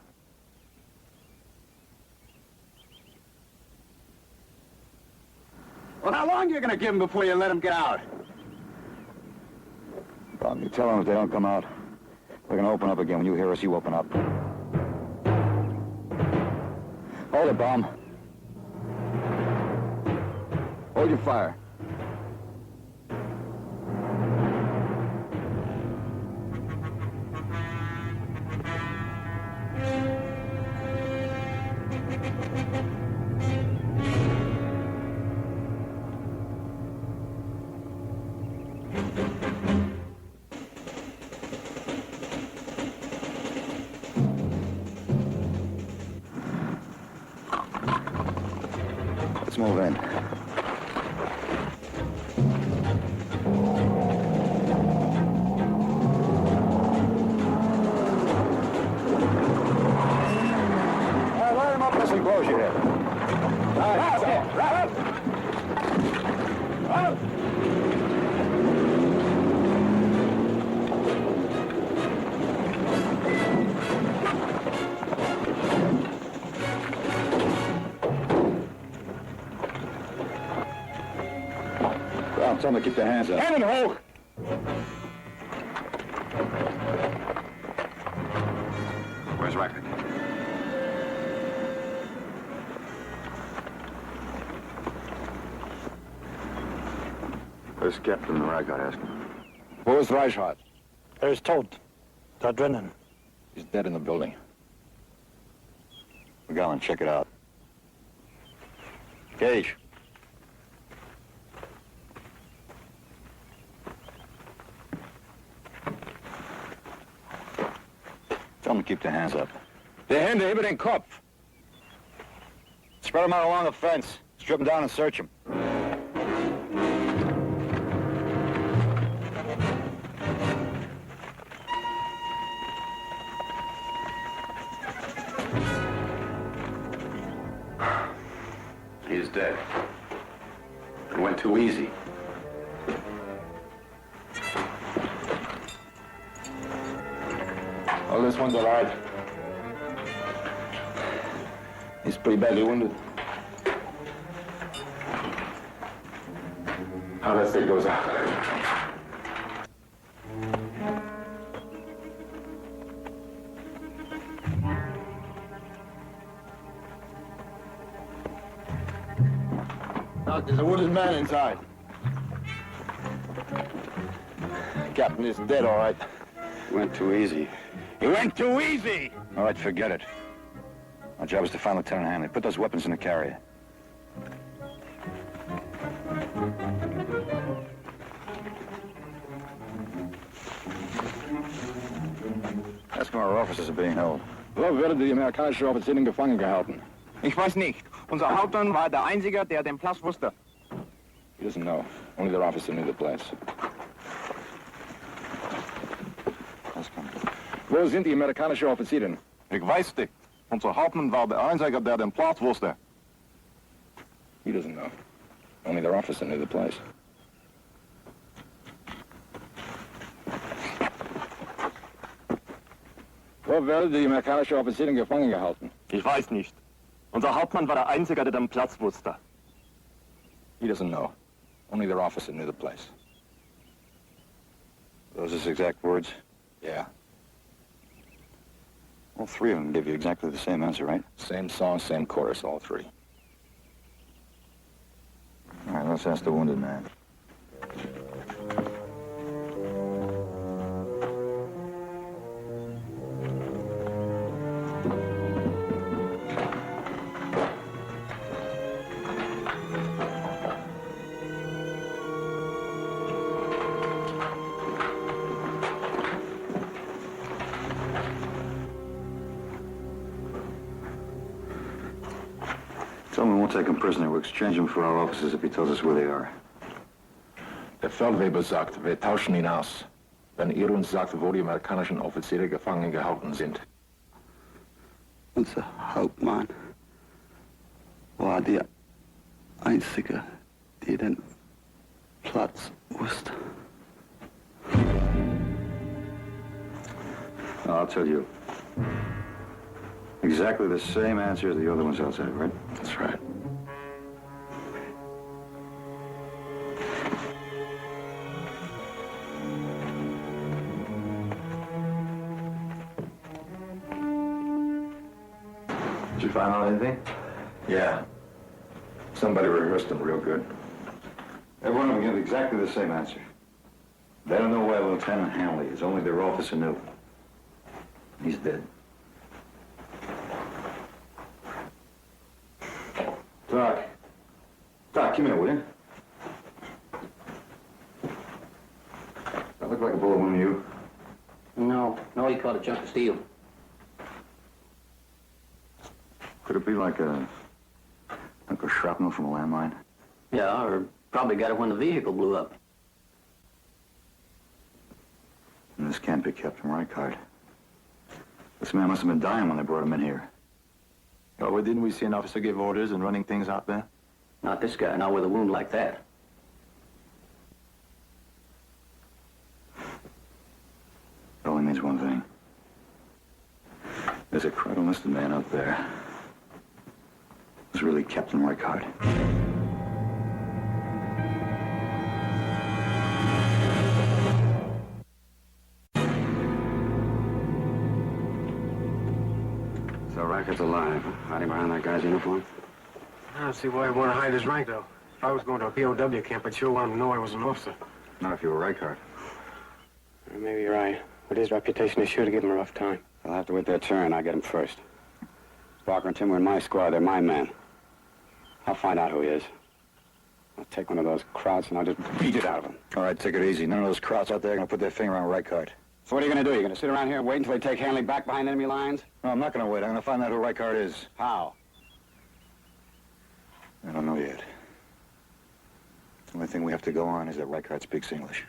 Well, how long are you going to give them before you let them get out? Bob, you tell them if they don't come out, we're going to open up again. When you hear us, you open up. Hold it, Bob. Hold your fire. Let's move in. Line them up in this enclosure here. Right up! Tell them to keep their hands up. Hände hoch! Where's Reichert? Where's Captain Reichert asking? Where's Reichert? Er ist tot. Da drinnen. He's dead in the building. McGowan, check it out. Gage. Tell them to keep their hands up. Die Hände über den Kopf. Spread them out along the fence. Strip them down and search them. He's dead. It went too easy. Oh, this one's all right. He's pretty badly wounded. How that thing goes out. Doc, there's a wounded man inside. Captain is dead, all right. Went too easy. It went too easy! All right, forget it. Our job is to find Lieutenant Hanley. Put those weapons in the carrier. Ask where our officers are being held. Wo wurde die amerikanische Offizierin gefangen gehalten? Ich weiß nicht. Unser Hauptmann war der Einzige, der den Platz wusste. He doesn't know. Only their officer knew the place. Wo sind die amerikanischen Offiziere? Ich weiß nicht. Unser Hauptmann war der Einzige, der den Platz wusste. He doesn't know. Only their officer knew the place. Wo wurde die amerikanische Offizierin gefangen gehalten? Ich weiß nicht. Unser Hauptmann war der Einzige, der den Platz wusste. He doesn't know. Only their officer knew the place. Those his exact words? Yeah. All three of them give you exactly the same answer, right? Same song, same chorus, all three. All right, let's ask the wounded man. Tell him we won't take him prisoner. We'll exchange him for our officers if he tells us where they are. Der Feldwebel sagt, wir tauschen ihn aus, wenn ihr uns sagt, wo die amerikanischen Offiziere gefangen gehalten sind. Unser Hauptmann war der Einzige, der den Platz wusste. I'll tell you. Exactly the same answer as the other ones outside, right? That's right. Did you find out anything? Yeah. Somebody rehearsed them real good. Every one of them gave exactly the same answer. They don't know where Lieutenant Hanley is. Only their officer knew. He's dead. Doc. Doc, come here, will you? That look like a bullet wound to you? No, he caught a chunk of steel. Could it be like a shrapnel from a landmine? Yeah, or probably got it when the vehicle blew up. And this can't be Captain Reichard. This man must have been dying when they brought him in here. Oh, well, didn't we see an officer give orders and running things out there? Not this guy, not with a wound like that. It only means one thing. There's a crowd-enlisted man out there. It's really Captain Reichard. So Reichard's alive. Hiding behind that guy's uniform? I don't see why he'd want to hide his rank, though. If I was going to a POW camp, I'd sure want him to know I was an officer. Not if you were Reichard. Maybe you're right. With his reputation, is sure to give him a rough time. They'll have to wait their turn. I'll get him first. Barker and Tim were in my squad. They're my men. I'll find out who he is. I'll take one of those Krauts and I'll just beat it out of him. All right, take it easy. None of those Krauts out there are going to put their finger on Reichard. So what are you going to do? You're going to sit around here and wait until they take Hanley back behind enemy lines? No, I'm not going to wait. I'm going to find out who Reichard is. How? I don't know yet. The only thing we have to go on is that Reichard speaks English.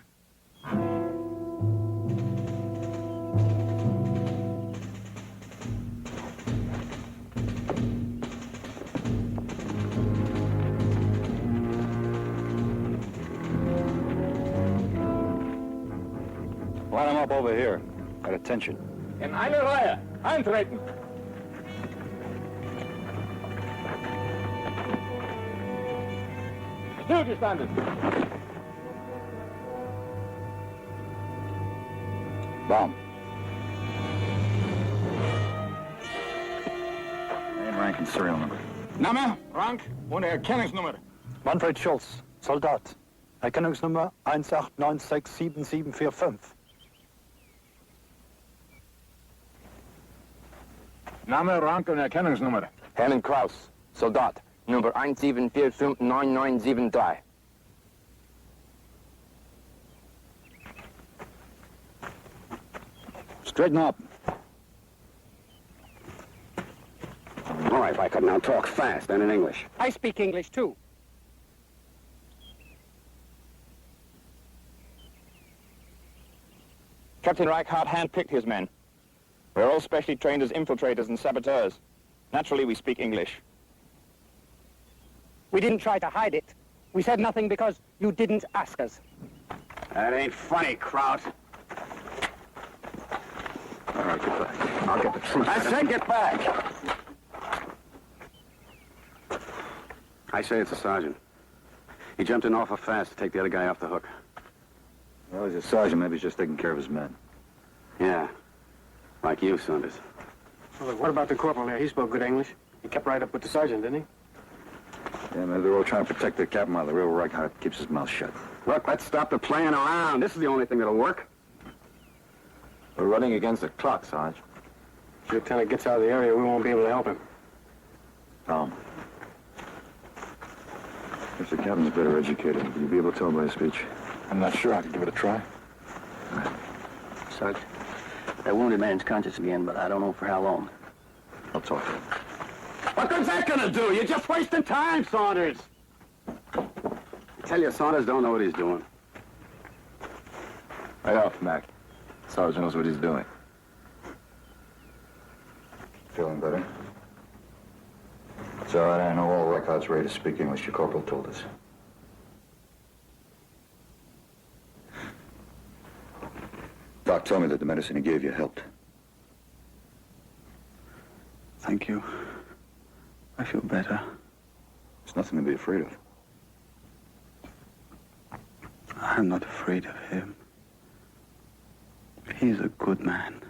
Line him up over here, at attention. In eine Reihe. Eintreten. Stillgestanden. Baum. Name, rank, and serial number. Name, Rank und Erkennungsnummer. Manfred Schulz, Soldat. Erkennungsnummer 189674745. Name, Rank und Erkennungsnummer. Hermann Kraus, Soldat, Nummer 17459973. Straighten up. All right, Reichard, now talk fast and in English. I speak English, too. Captain Reichard handpicked his men. We're all specially trained as infiltrators and saboteurs. Naturally, we speak English. We didn't try to hide it. We said nothing because you didn't ask us. That ain't funny, Kraut. All right, get back. I'll get the truth. I said get back. I say it's a sergeant. He jumped in awful fast to take the other guy off the hook. Well, he's a sergeant. Maybe he's just taking care of his men. Yeah. Like you, Saunders. Well, look, what about the corporal there? He spoke good English. He kept right up with the sergeant, didn't he? Yeah, maybe they're all trying to protect their captain while the real Reichard keeps his mouth shut. Look, let's stop the playing around. This is the only thing that'll work. We're running against the clock, Sarge. If the lieutenant gets out of the area, we won't be able to help him. Tom. If the captain's better educated, will you be able to tell by his speech? I'm not sure. I could give it a try. Sarge, that wounded man's conscious again, but I don't know for how long. I'll talk to him. What good's that gonna do? You're just wasting time, Saunders. I tell you, Saunders don't know what he's doing. Right off, Mac. Sarge knows what he's doing. Feeling better? It's all right. I know all records ready to speak English. Your corporal told us. Doc told me that the medicine he gave you helped. Thank you. I feel better. There's nothing to be afraid of. I'm not afraid of him. He's a good man.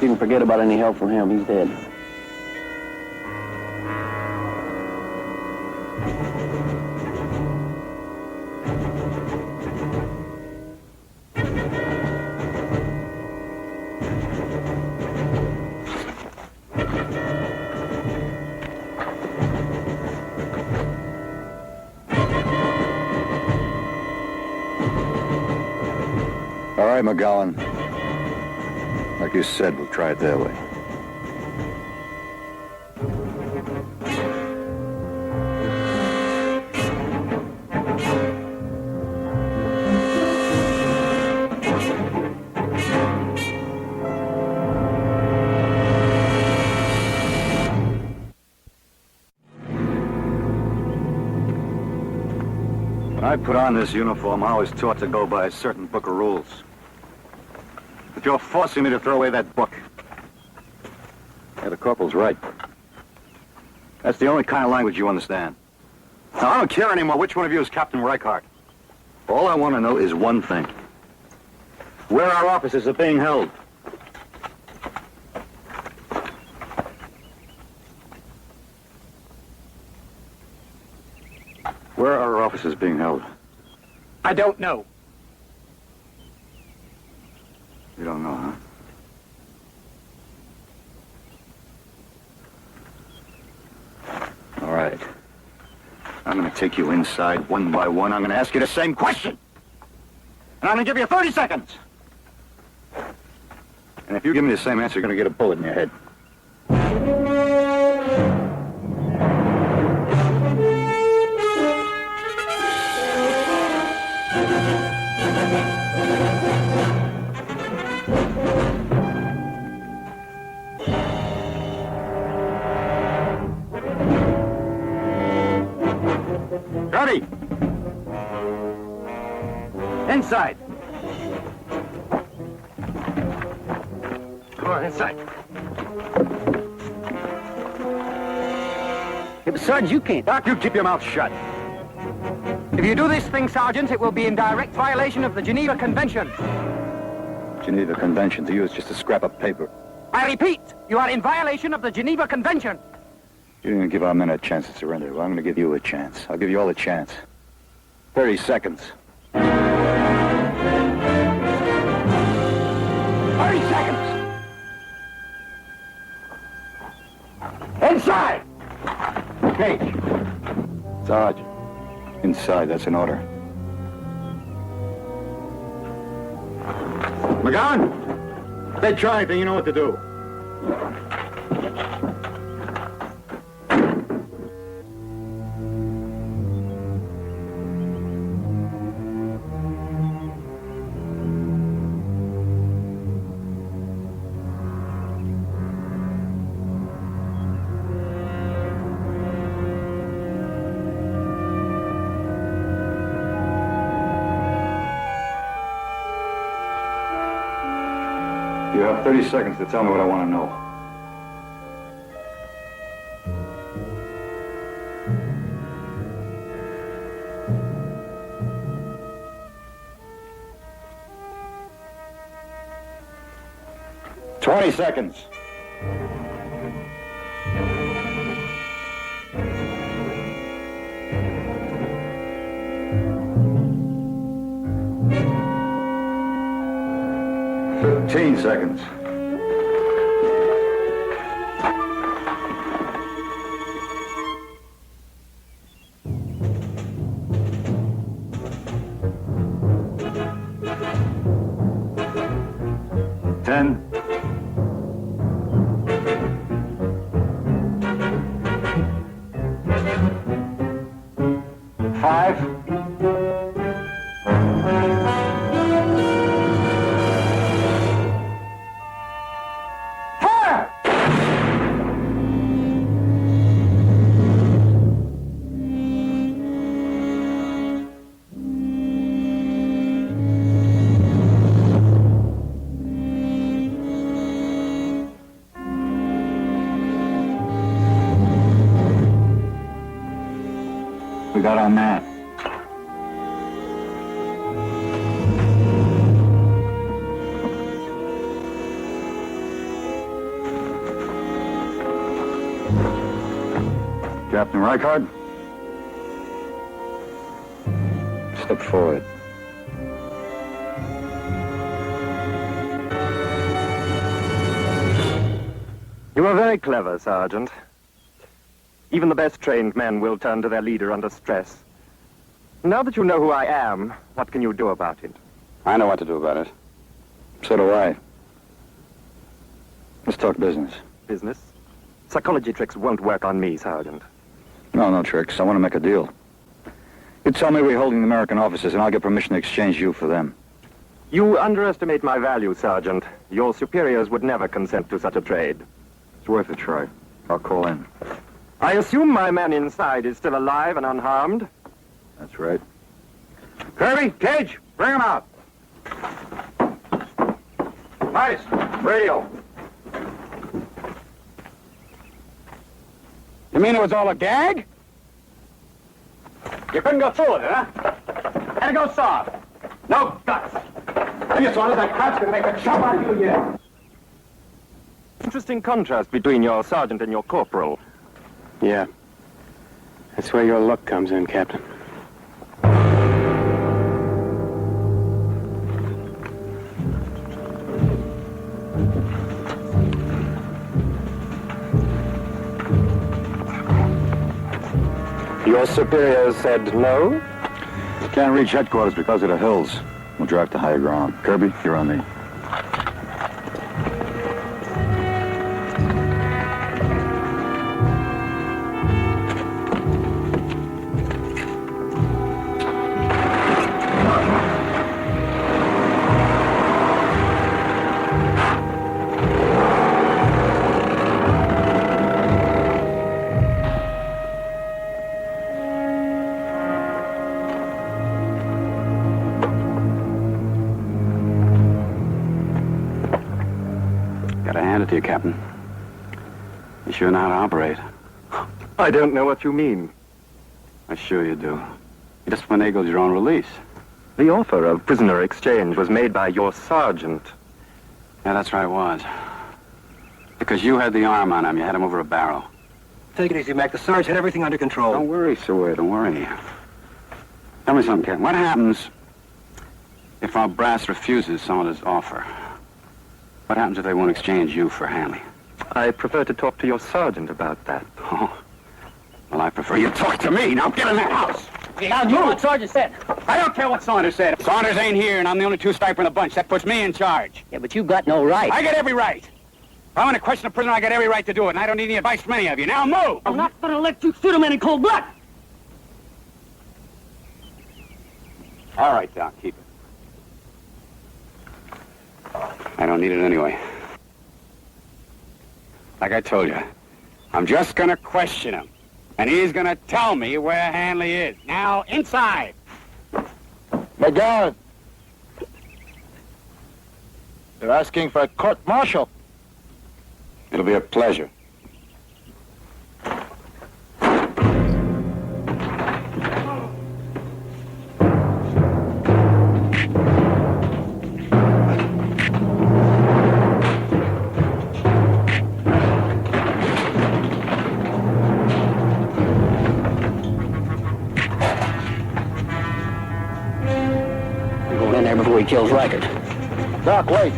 Didn't forget about any help from him. He's dead. All right, McGowan. Like you said, we'll try it their way. When I put on this uniform, I was taught to go by a certain book of rules. But you're forcing me to throw away that book. Yeah, the corporal's right. That's the only kind of language you understand. Now, I don't care anymore which one of you is Captain Reichart. All I want to know is one thing. Where our officers are being held. Where are our officers being held? I don't know. You don't know, huh? All right. I'm going to take you inside one by one. I'm going to ask you the same question. And I'm going to give you 30 seconds. And if you give me the same answer, you're going to get a bullet in your head. Ready? Inside. Come on, inside. Sarge, you can't. Doc, you keep your mouth shut. If you do this thing, Sergeant, it will be in direct violation of the Geneva Convention. Geneva Convention to you is just a scrap of paper. I repeat, you are in violation of the Geneva Convention. You didn't give our men a chance to surrender. Well, I'm going to give you a chance. I'll give you all a chance. 30 seconds. 30 seconds! Inside! Cage. Sarge. Inside, that's an order. McGowan! If they try anything, you know what to do. You have 30 seconds to tell me what I want to know. $20 seconds. Seconds. Ten. 5. 'em. We got on that. Captain Reichard? Step forward. You are very clever, Sergeant. Even the best trained men will turn to their leader under stress. Now that you know who I am, what can you do about it? I know what to do about it. So do I. Let's talk business. Business? Psychology tricks won't work on me, Sergeant. No tricks. I want to make a deal. You tell me we're holding the American officers, and I'll get permission to exchange you for them. You underestimate my value, Sergeant. Your superiors would never consent to such a trade. It's worth a try. I'll call in. I assume my man inside is still alive and unharmed? That's right. Kirby, Cage, bring him out. Nice. Radio. You mean it was all a gag? You couldn't go through it, huh? Had to go soft. No guts. I just wanted that cop's gonna make a chop out of you yet. Interesting contrast between your sergeant and your corporal. Yeah. That's where your luck comes in, Captain. Your superiors said no? Can't reach headquarters because of the hills. We'll drive to higher ground. Kirby, you're on me. Gotta hand it to you, Captain. You sure know how to operate. I don't know what you mean. I'm sure you do. You just finagled your own release. The offer of prisoner exchange was made by your sergeant. Yeah, that's right, it was. Because you had the arm on him. You had him over a barrel. Take it easy, Mac. The Sarge had everything under control. Don't worry, Sawyer. Don't worry. Tell me something, Ken. What happens if our brass refuses someone's offer? What happens if they won't exchange you for Hanley? I prefer to talk to your sergeant about that. Oh. Well, I prefer you talk to me. Now get in that house. Now, do what Sergeant said. I don't care what Saunders said. Saunders ain't here, and I'm the only two-striper in the bunch. That puts me in charge. Yeah, but you got no right. I got every right. If I want to question a prisoner, I got every right to do it, and I don't need any advice from any of you. Now move! I'm not going to let you shoot a man in cold blood. All right, Doc, keep it. I don't need it anyway. Like I told you, I'm just going to question him, and he's going to tell me where Hanley is. Now, inside. McGowan. They're asking for a court-martial. It'll be a pleasure. Going in there before he kills Reichert. Doc, wait.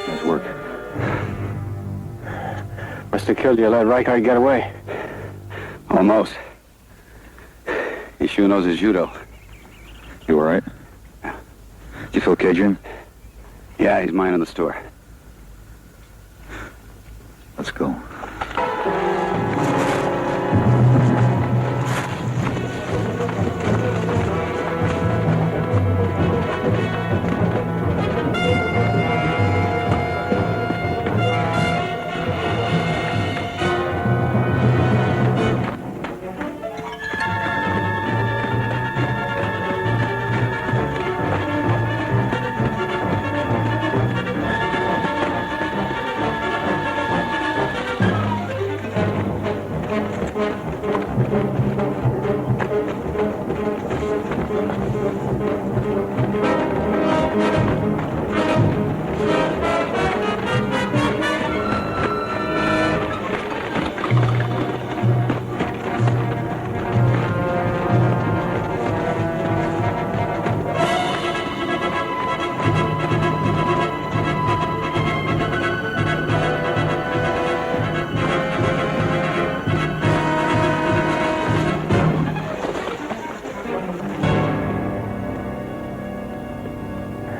Nice work. Must have killed you, let Reichard get away. Almost. He sure knows his judo. You all right? Yeah. You feel okay, Jim? Yeah, he's mine in the store. Let's go.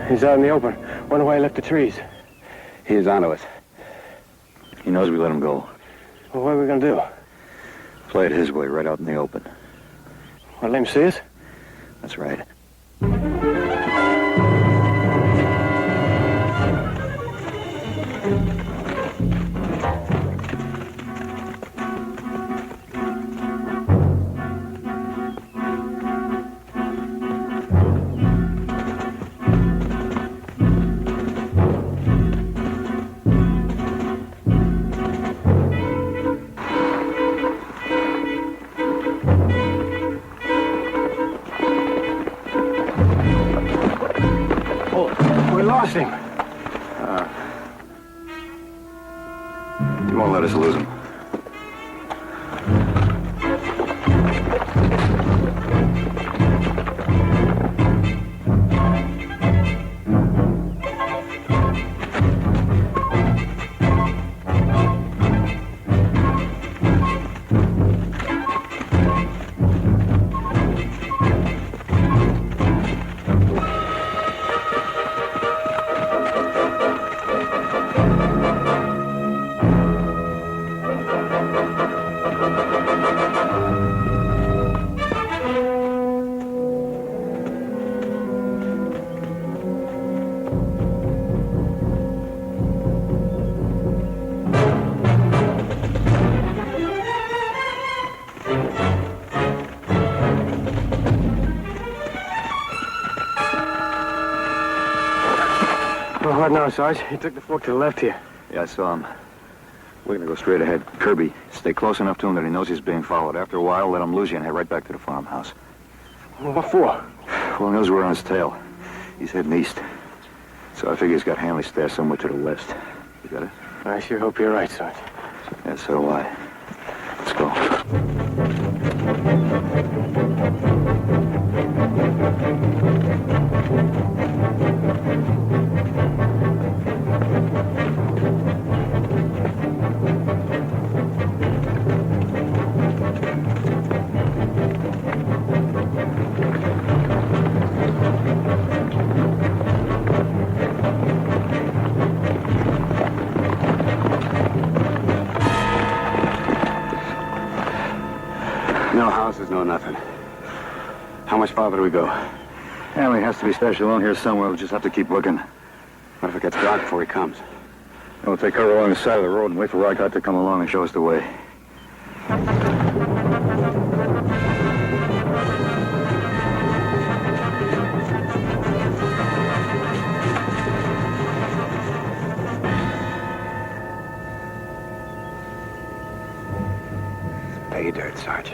He's out in the open. Wonder why he left the trees. He is onto it. He knows we let him go. Well, what are we gonna do? Play it his way, right out in the open. What, let him see us? That's right. We lost him. You won't let us lose him. What now, Sarge? He took the fork to the left here. Yeah, I saw him. We're gonna go straight ahead. Kirby, stay close enough to him that he knows he's being followed. After a while, let him lose you and head right back to the farmhouse. Well, what for? Well, he knows we're on his tail. He's heading east. So I figure he's got Hanley stashed somewhere to the west. You got it? I sure hope you're right, Sarge. Yeah, so do I. Let's go. No houses, no nothing. How much farther do we go? Hanley has to be stashed along here somewhere. We'll just have to keep looking. What if it gets dark before he comes? We'll take cover along the side of the road and wait for Rykart to come along and show us the way. Pay dirt, Sarge.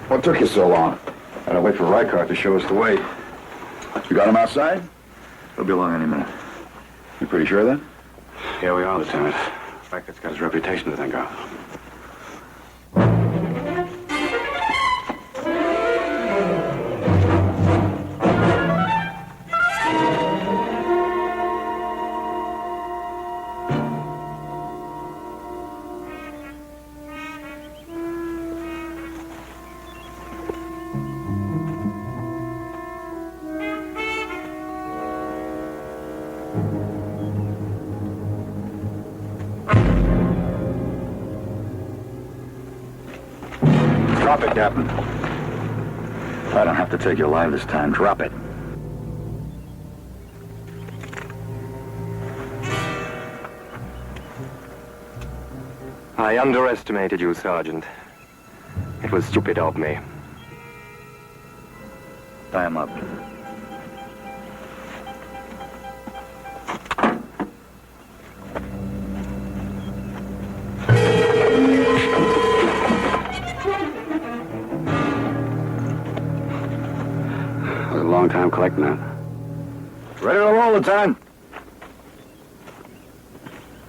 What took you so long? I had to wait for Rykart to show us the way. You got him outside? He'll be along any minute. You pretty sure of that? Here we are, Lieutenant. Rykart's got his reputation to think of. Drop it, Captain. I don't have to take you alive this time. Drop it. I underestimated you, Sergeant. It was stupid of me. Tie him up. It was a long time collecting that. Ready to roll, Lieutenant.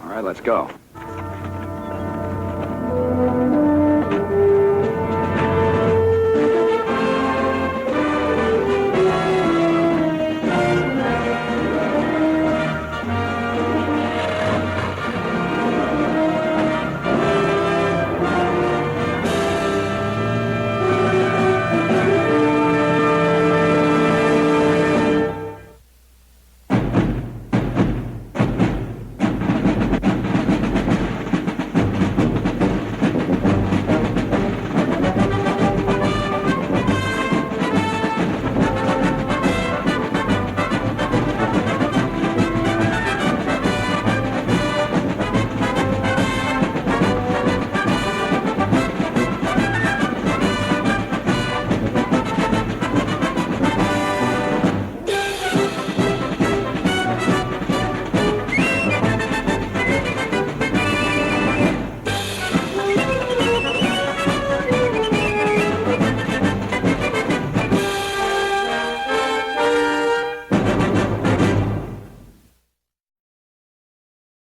All right, let's go.